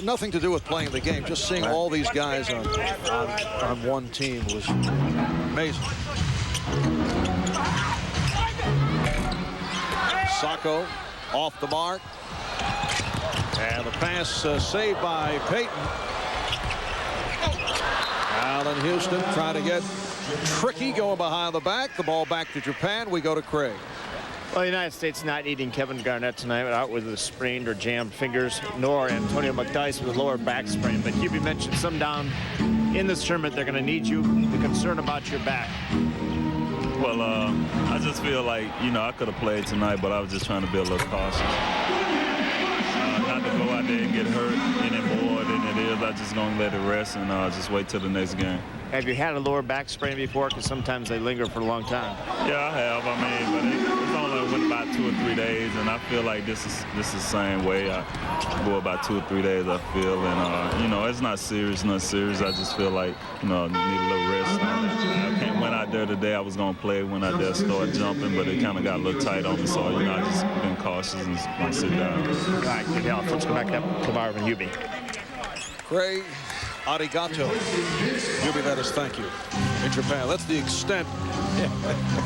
Nothing to do with playing the game, just seeing all these guys on one team was amazing. Sacco off the mark, and the pass saved by Payton. Allan Houston trying to get tricky, going behind the back. The ball back to Japan. We go to Craig. Well, the United States not needing Kevin Garnett tonight, out with the sprained or jammed fingers, nor Antonio McDyess with a lower back sprain. But Hubie mentioned some down in this tournament. They're going to need you. The concern about your back. Well, I just feel like, I could have played tonight, but I was just trying to be a little cautious. Not to go out there and get hurt any more than it is. I'm just going to let it rest and just wait till the next game. Have you had a lower back sprain before? Because sometimes they linger for a long time. Yeah, I have. I mean, but it's only went about 2 or 3 days, and I feel like this is the same way. I go about 2 or 3 days, I feel, and it's not serious, I just feel like need a little rest. I went out there today. I was gonna play, went out there, started jumping, but it kind of got a little tight on me, so I just been cautious and gonna sit down. All right, good help. Let's go back up to Marvin Hubie. Craig, arigato. Hubie, that is thank you in Japan. That's the extent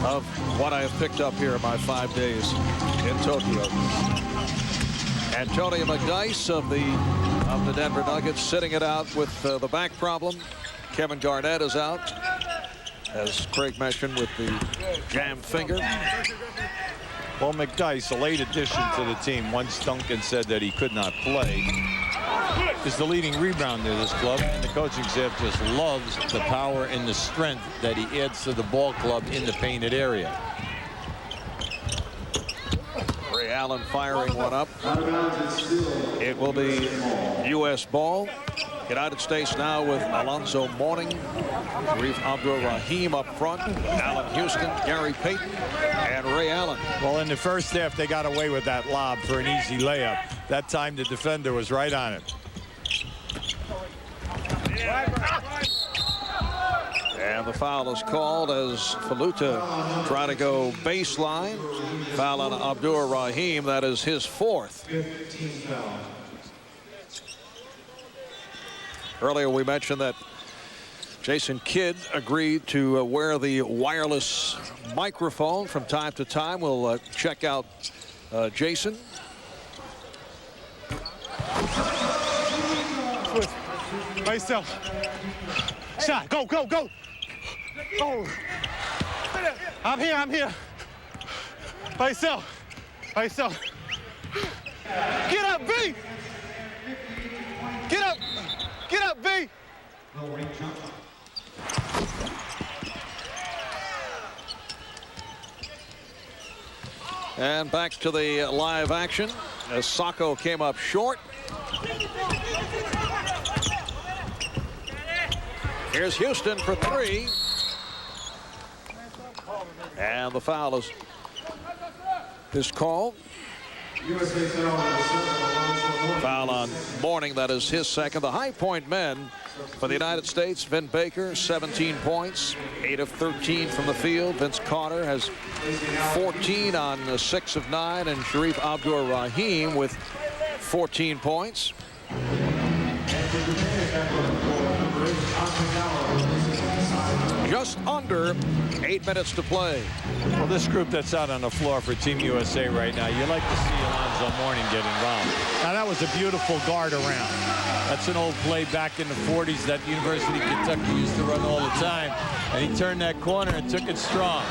of what I have picked up here in my 5 days in Tokyo. Antonio McDyess of the Denver Nuggets sitting it out with the back problem. Kevin Garnett is out, as Craig mentioned, with the jammed finger. Well, McDyess, a late addition to the team, once Duncan said that he could not play, is the leading rebounder of this club, and the coaching staff just loves the power and the strength that he adds to the ball club in the painted area. Ray Allen firing one up. It will be U.S. ball. United States now with Alonzo Mourning, Shareef Abdur-Rahim up front, Allan Houston, Gary Payton, and Ray Allen. Well, in the first half, they got away with that lob for an easy layup. That time, the defender was right on it. And the foul is called as Faluta trying to go baseline. Foul on Abdur-Rahim. That is his 4th. Earlier we mentioned that Jason Kidd agreed to wear the wireless microphone from time to time. We'll check out Jason. Myself. Shot. Go, go, go. Oh. I'm here. By yourself. Get up, B. Get up, B. And back to the live action as Sacco came up short. Here's Houston for 3. And the foul is called. Foul on Mourning. That is his second. The High Point men for the United States, Vin Baker, 17 points, 8 of 13 from the field. Vince Carter has 14 on 6 of 9, and Sharif Abdur-Rahim with 14 points. Just under 8 minutes to play. Well, this group that's out on the floor for Team USA right now, you like to see Alonzo Mourning get involved. Now, that was a beautiful guard around. That's an old play back in the 40s that University of Kentucky used to run all the time. And he turned that corner and took it strong.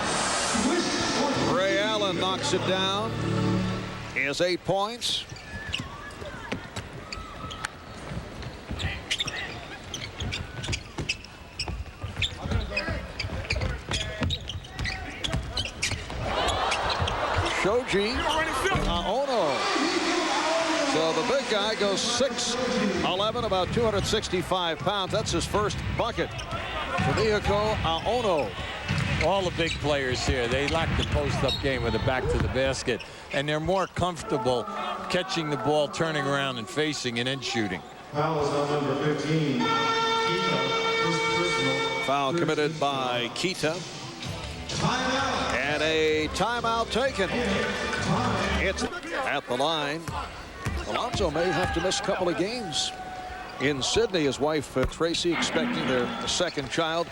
Ray Allen knocks it down. He has 8 points. Shoji Aono. So the big guy goes 6'11", about 265 pounds. That's his first bucket. Fumihiko Aono. All the big players here, they lack the post-up game with the back to the basket, and they're more comfortable catching the ball, turning around and facing, and then shooting. Foul is on number 15. Foul committed by Kita. And a timeout taken. It's at the line. Alonzo may have to miss a couple of games in Sydney. His wife, Tracy, expecting their second child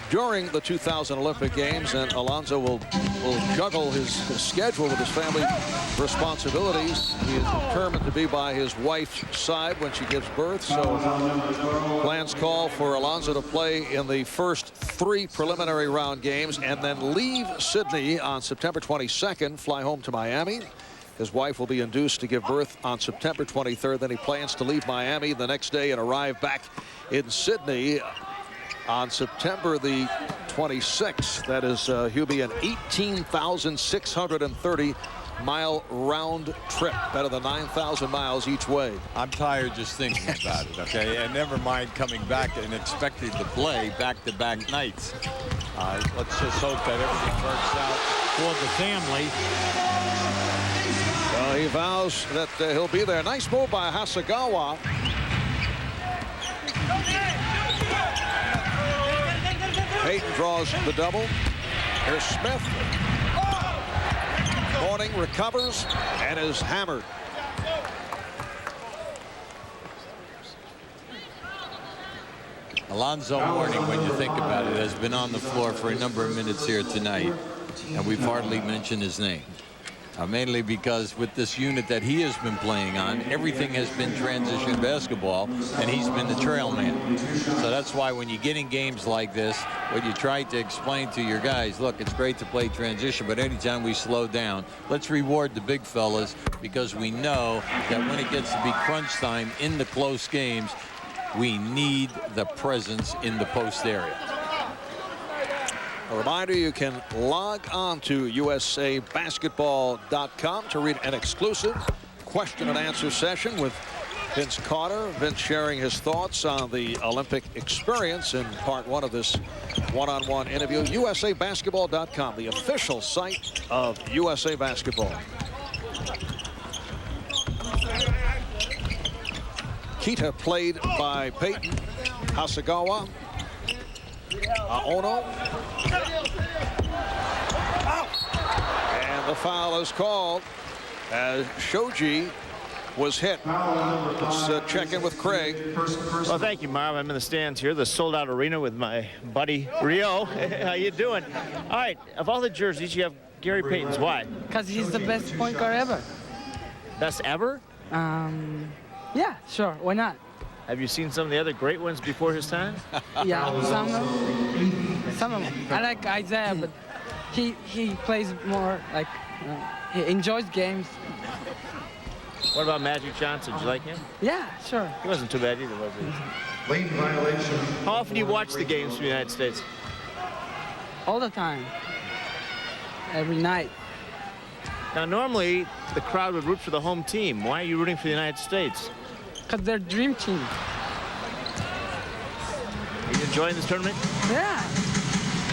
during the 2000 Olympic Games, and Alonzo will juggle his schedule with his family responsibilities. He is determined to be by his wife's side when she gives birth, so plans call for Alonzo to play in the first 3 preliminary round games and then leave Sydney on September 22nd, fly home to Miami. His wife will be induced to give birth on September 23rd. Then he plans to leave Miami the next day and arrive back in Sydney on September the 26th. That is, he'll be an 18,630 mile round trip, better than 9,000 miles each way. I'm tired just thinking about it, okay? And never mind coming back and expecting to play back-to-back nights. Let's just hope that everything works out for the family. Well, he vows that he'll be there. Nice move by Hasegawa. Payton draws the double. Here's Smith. Mourning recovers and is hammered. Alonzo Mourning, when you think about it, has been on the floor for a number of minutes here tonight, and we've hardly mentioned his name. Mainly because with this unit that he has been playing on, everything has been transition basketball, and he's been the trail man. So that's why when you get in games like this, what you try to explain to your guys, look, it's great to play transition, but anytime we slow down, let's reward the big fellas, because we know that when it gets to be crunch time in the close games, we need the presence in the post area. A reminder, you can log on to USABasketball.com to read an exclusive question and answer session with Vince Carter. Vince sharing his thoughts on the Olympic experience in part 1 of this one-on-one interview. USABasketball.com, the official site of USA Basketball. Kita played by Payton. Hasegawa. Aono. And the foul is called as Shoji was hit. Let's check in with Craig. Well, thank you, Marv. I'm in the stands here, the sold-out arena with my buddy Rio. How you doing? All right, of all the jerseys, you have Gary Payton's. Why? Because he's the best point guard ever. Best ever? Yeah, sure. Why not? Have you seen some of the other great ones before his time? Yeah, some of them. I like Isaiah, but he plays more like he enjoys games. What about Magic Johnson? Did you like him? Yeah, sure. He wasn't too bad either, was he? Late violation. How often do you watch the games from the United States? All the time. Every night. Now, normally, the crowd would root for the home team. Why are you rooting for the United States? Because they're dream team. Are you enjoying this tournament? Yeah.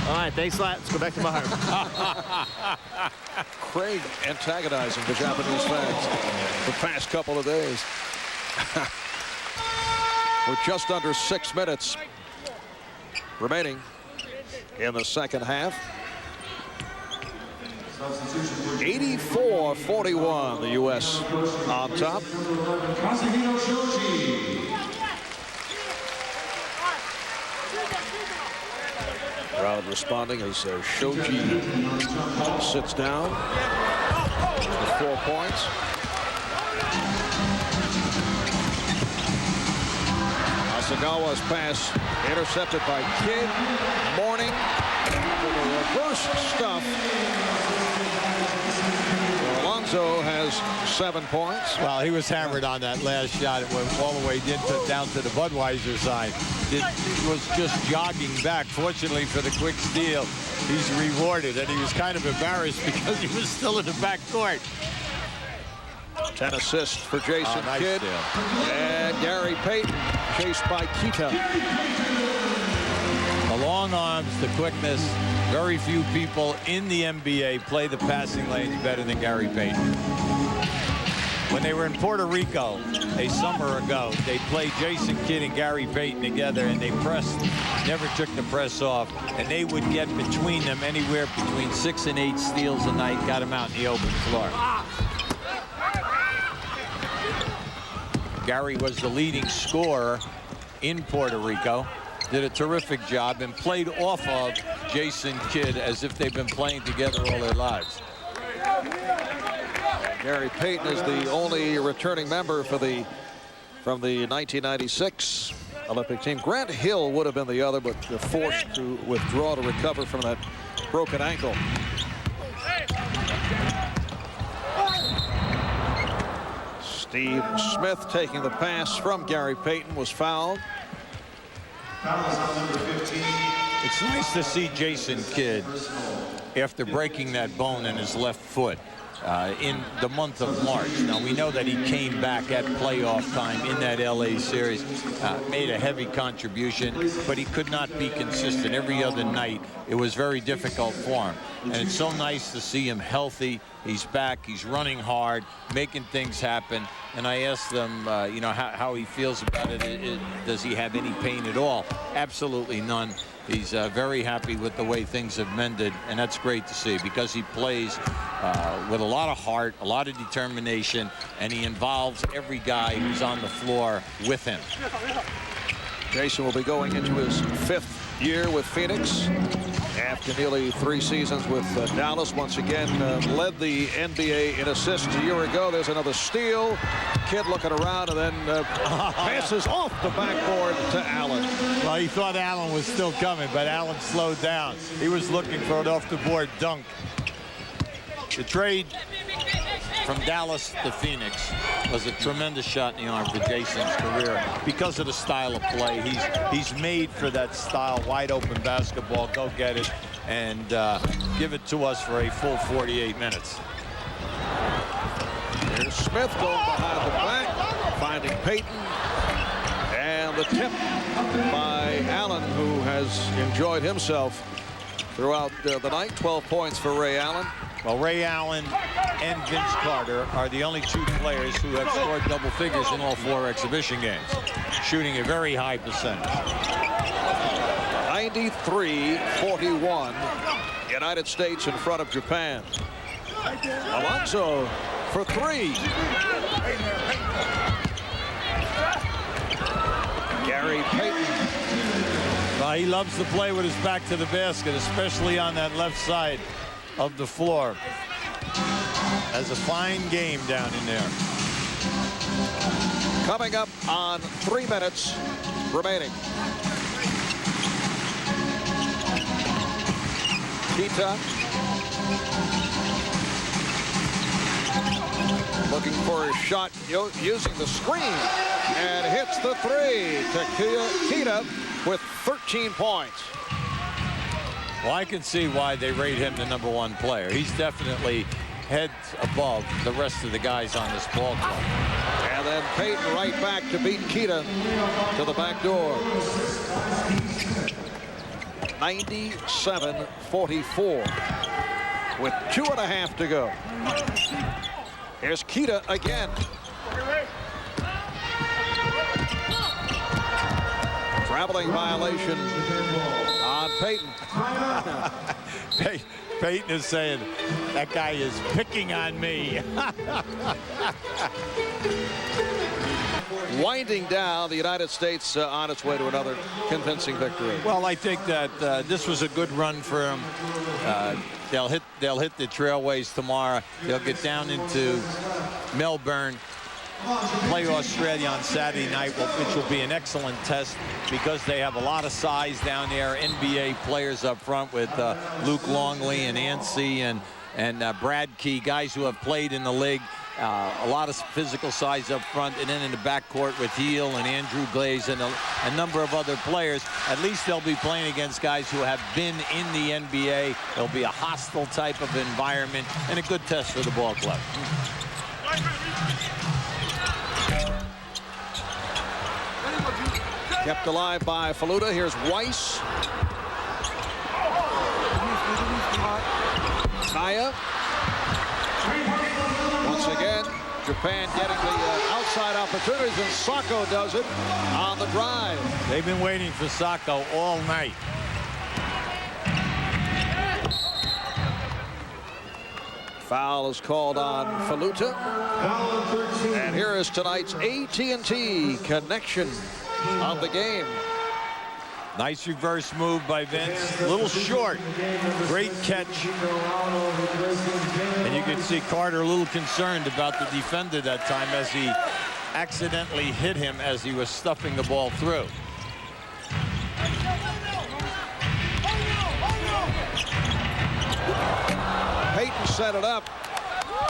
All right, thanks a lot. Let's go back to my home. Craig antagonizing the Japanese fans the past couple of days. We're just under 6 minutes remaining in the second half. 84-41, the U.S. on top. Crowd responding as Shoji sits down with 4 points. Asagawa's pass intercepted by Kidd. Mourning for the reverse stuff. Alonzo has 7 points. Well, he was hammered on that last shot. It went all the way down to the Budweiser side. It was just jogging back. Fortunately for the quick steal, he's rewarded, and he was kind of embarrassed because he was still in the back court. 10 assists for Jason Kidd. Steal. And Gary Payton chased by Kita. The long arms, the quickness. Very few people in the NBA play the passing lanes better than Gary Payton. When they were in Puerto Rico a summer ago, they played Jason Kidd and Gary Payton together, and they pressed, never took the press off, and they would get between them anywhere between 6 and 8 steals a night, got them out in the open floor. Gary was the leading scorer in Puerto Rico, did a terrific job, and played off of Jason Kidd as if they've been playing together all their lives. Gary Payton is the only returning member from the 1996 Olympic team. Grant Hill would have been the other, but forced to withdraw to recover from that broken ankle. Steve Smith taking the pass from Gary Payton was fouled. It's nice to see Jason Kidd, after breaking that bone in his left foot, in the month of March. Now, we know that he came back at playoff time in that LA series, made a heavy contribution, but he could not be consistent. Every other night, it was very difficult for him. And it's so nice to see him healthy. He's back. He's running hard, making things happen. And I asked them, you know, how he feels about it. Does he have any pain at all? Absolutely none. He's very happy with the way things have mended, and that's great to see because he plays with a lot of heart, a lot of determination, and he involves every guy who's on the floor with him. Jason will be going into his 5th year with Phoenix after nearly 3 seasons with Dallas. Once again, led the NBA in assists a year ago. There's another steal. Kidd looking around and then passes off the backboard to Allen. Well, he thought Allen was still coming, but Allen slowed down. He was looking for an off-the-board dunk. The trade from Dallas to Phoenix was a tremendous shot in the arm for Jason's career because of the style of play. He's made for that style, wide open basketball, go get it, and give it to us for a full 48 minutes. Here's Smith going behind the back, finding Payton, and the tip by Allen, who has enjoyed himself throughout the night. 12 points for Ray Allen. Well, Ray Allen and Vince Carter are the only 2 players who have scored double figures in all 4 exhibition games, shooting a very high percentage. 93-41, United States in front of Japan. Alonzo for 3. Gary Payton. Well, he loves to play with his back to the basket, especially on that left side of the floor. Has a fine game down in there. Coming up on 3 minutes remaining. Kita looking for a shot using the screen and hits the 3. Kita with 13 points. Well, I can see why they rate him the #1 player. He's definitely heads above the rest of the guys on this ball club. And then Payton right back to beat Kita to the back door. 97-44 with 2.5 to go. Here's Kita again. Traveling violation on Payton. Payton is saying, that guy is picking on me. Winding down, the United States on its way to another convincing victory. Well, I think that this was a good run for them. They'll hit the trailways tomorrow. They'll get down into Melbourne, play Australia on Saturday night, which will be an excellent test because they have a lot of size down there. NBA players up front with Luke Longley and Anstey and Brad Key, guys who have played in the league. A lot of physical size up front, and then in the backcourt with Heel and Andrew Glaze and a number of other players. At least they'll be playing against guys who have been in the NBA. There'll be a hostile type of environment and a good test for the ball club. Kept alive by Faluta. Here's Weiss. Naya. Once again, Japan getting the outside opportunities, and Sacco does it on the drive. They've been waiting for Sacco all night. Foul is called on Faluta. And here is tonight's AT&T connection of the game. Nice reverse move by Vince. A little short. Great catch. And you can see Carter a little concerned about the defender that time as he accidentally hit him as he was stuffing the ball through. Payton set it up.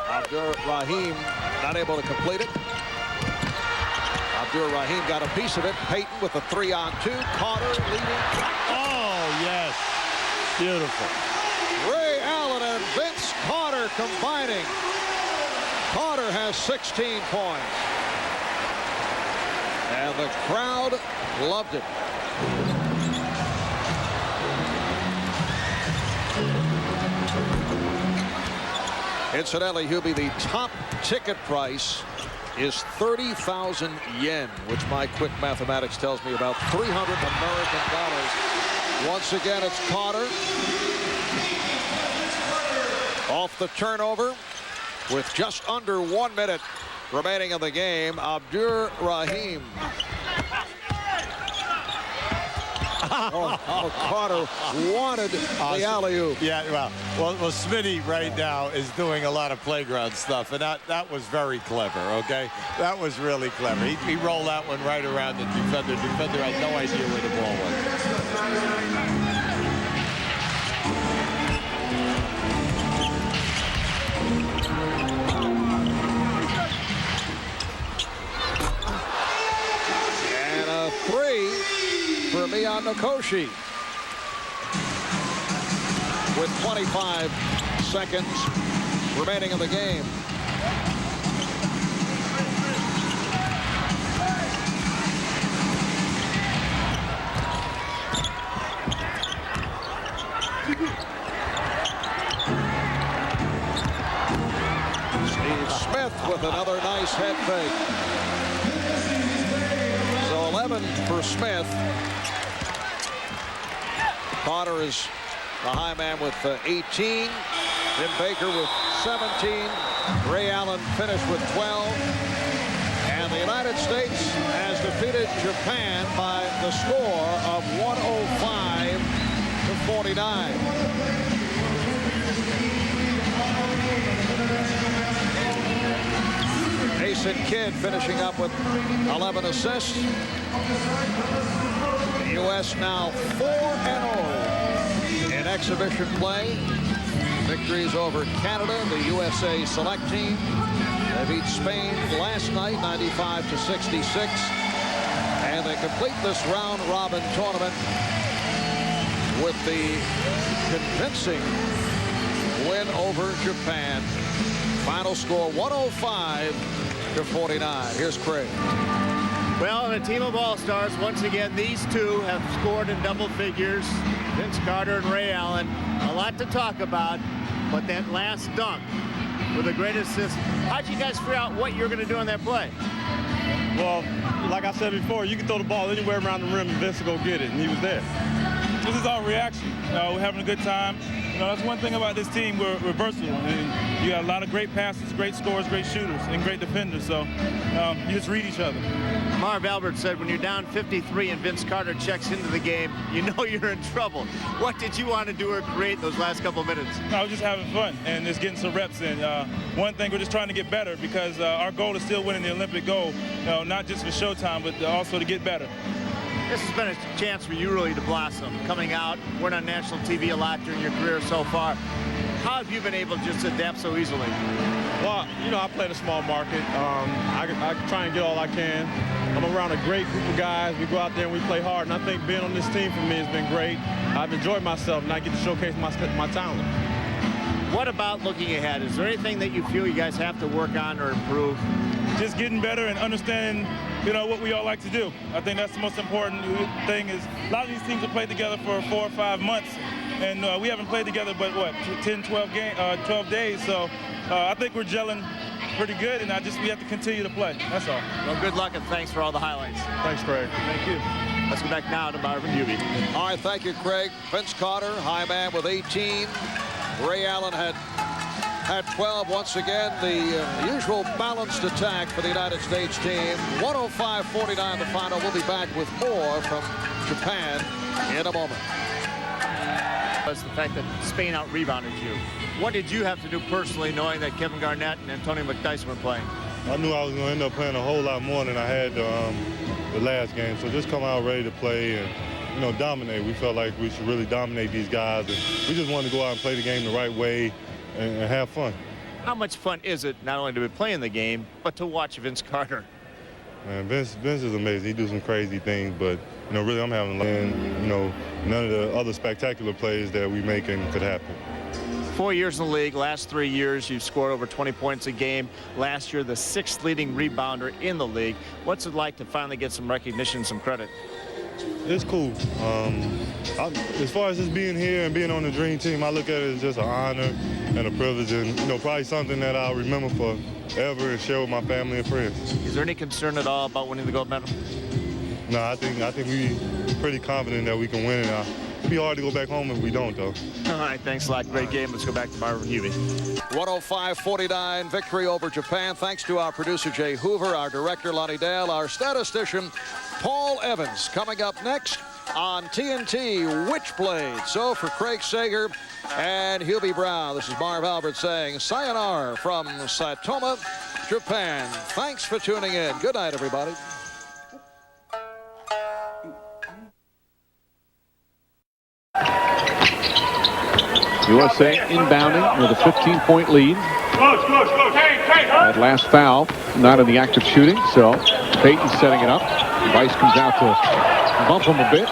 Abdur Rahim not able to complete it. Abdur Rahim got a piece of it. Payton with a 3-on-2. Carter leading. Oh, yes. Beautiful. Ray Allen and Vince Carter combining. Carter has 16 points. And the crowd loved it. Incidentally, Hubie, the top ticket price is 30,000 yen, which my quick mathematics tells me about $300 American dollars. Once again, it's Carter. Off the turnover with just under 1 minute remaining in the game. Abdur Rahim. Carter wanted the alley-oop. Yeah, well, Smitty right now is doing a lot of playground stuff, and that was very clever, okay? That was really clever. He rolled that one right around the defender. The defender had no idea where the ball was. And a 3 for Mion Nkoshi. With 25 seconds remaining in the game. Steve Smith with another nice head fake. So 11 for Smith. Carter is the high man with 18. Jim Baker with 17. Ray Allen finished with 12. And the United States has defeated Japan by the score of 105-49. Jason Kidd finishing up with 11 assists. The U.S. now 4-0 in exhibition play. Victories over Canada, the USA select team. They beat Spain last night, 95-66. And they complete this round-robin tournament with the convincing win over Japan. Final score 105-49. Here's Craig. Well, in a team of all-stars, once again, these two have scored in double figures. Vince Carter and Ray Allen, a lot to talk about, but that last dunk with a great assist. How'd you guys figure out what you're going to do on that play? Well, like I said before, you can throw the ball anywhere around the rim and Vince will go get it, and he was there. This is our reaction. We're having a good time. That's one thing about this team. We're versatile. And you got a lot of great passes, great scorers, great shooters, and great defenders. So you just read each other. Marv Albert said when you're down 53 and Vince Carter checks into the game, you know you're in trouble. What did you want to do or create those last couple of minutes? I was just having fun and just getting some reps in. One thing, we're just trying to get better because our goal is still winning the Olympic gold, not just for Showtime, but also to get better. This has been a chance for you really to blossom, coming out, we're on national TV a lot during your career so far. How have you been able to just adapt so easily? Well, I play in a small market. I try and get all I can. I'm around a great group of guys. We go out there and we play hard, and I think being on this team for me has been great. I've enjoyed myself, and I get to showcase my talent. What about looking ahead? Is there anything that you feel you guys have to work on or improve? Just getting better and understanding, what we all like to do. I think that's the most important thing. Is a lot of these teams have played together for 4 or 5 months, and we haven't played together but 10, 12 days. So I think we're gelling pretty good, and we have to continue to play. That's all. Well, good luck and thanks for all the highlights. Thanks, Craig. Thank you. Let's go back now to Marvin Hubie. All right, thank you, Craig. Vince Carter, high man with 18. Ray Allen had 12. Once again, the usual balanced attack for the United States team. 105-49 the final. We'll be back with more from Japan in a moment. Was the fact that Spain out-rebounded you. What did you have to do personally, knowing that Kevin Garnett and Antonio McDyess were playing? I knew I was going to end up playing a whole lot more than I had the last game. So just come out ready to play and, dominate. We felt like we should really dominate these guys. And we just wanted to go out and play the game the right way and have fun. How much fun is it not only to be playing the game, but to watch Vince Carter? Man, Vince is amazing. He does some crazy things, but, really I'm having fun. None of the other spectacular plays that we making could happen. 4 years in the league, last 3 years, you've scored over 20 points a game. Last year, the 6th leading rebounder in the league. What's it like to finally get some recognition, some credit? It's cool. As far as just being here and being on the Dream Team, I look at it as just an honor and a privilege, and probably something that I'll remember forever and share with my family and friends. Is there any concern at all about winning the gold medal? No, I think we're pretty confident that we can win it. It'd be hard to go back home if we don't, though. All right, thanks a lot. Great game. Let's go back to Marvin Hubie. 105-49 victory over Japan. Thanks to our producer, Jay Hoover, our director, Lonnie Dale, our statistician, Paul Evans. Coming up next on TNT, Witchblade. So for Craig Sager and Hubie Brown, this is Marv Albert saying sayonara from Saitama, Japan. Thanks for tuning in. Good night, everybody. USA inbounding with a 15-point lead. That last foul, not in the act of shooting, so Payton setting it up. Vice comes out to bump him a bit,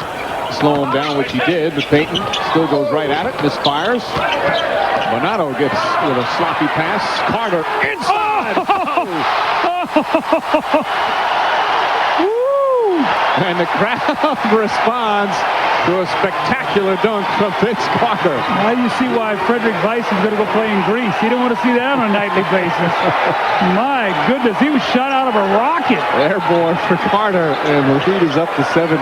slow him down, which he did, but Payton still goes right at it, misfires. Bonato gets with a sloppy pass. Carter inside. And the crowd responds to a spectacular dunk from Vince Carter. Now you see why Frederick Weiss is going to go play in Greece. He didn't want to see that on a nightly basis. My goodness, he was shot out of a rocket. Airborne for Carter, and the lead is up to 17.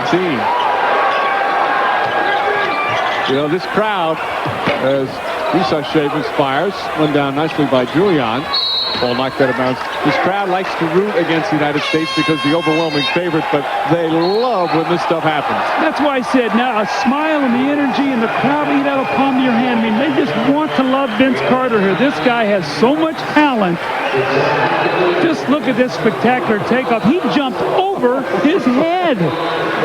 This crowd, as Lisa Shavens fires, run down nicely by Julian. Ball knocked out of bounds. This crowd likes to root against the United States because the overwhelming favorite, but they love when this stuff happens. That's why I said now a smile and the energy and the crowd eat out of the palm of your hand. I mean, they just want to love Vince Carter here. This guy has so much talent. Just look at this spectacular takeoff. He jumped over his head.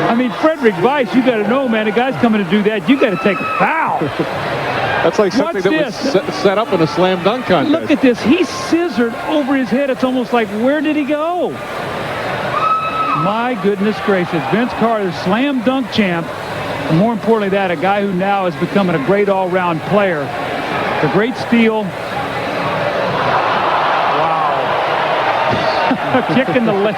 I mean, Frederick Weiss, you got to know, man, a guy's coming to do that. You got to take a foul. That's like something that was set up in a slam dunk contest. Look at this. He scissored over his head. It's almost like, where did he go? My goodness gracious. Vince Carter, slam dunk champ. And more importantly that, a guy who now is becoming a great all-round player. The great steal. Wow. A kick in the leg.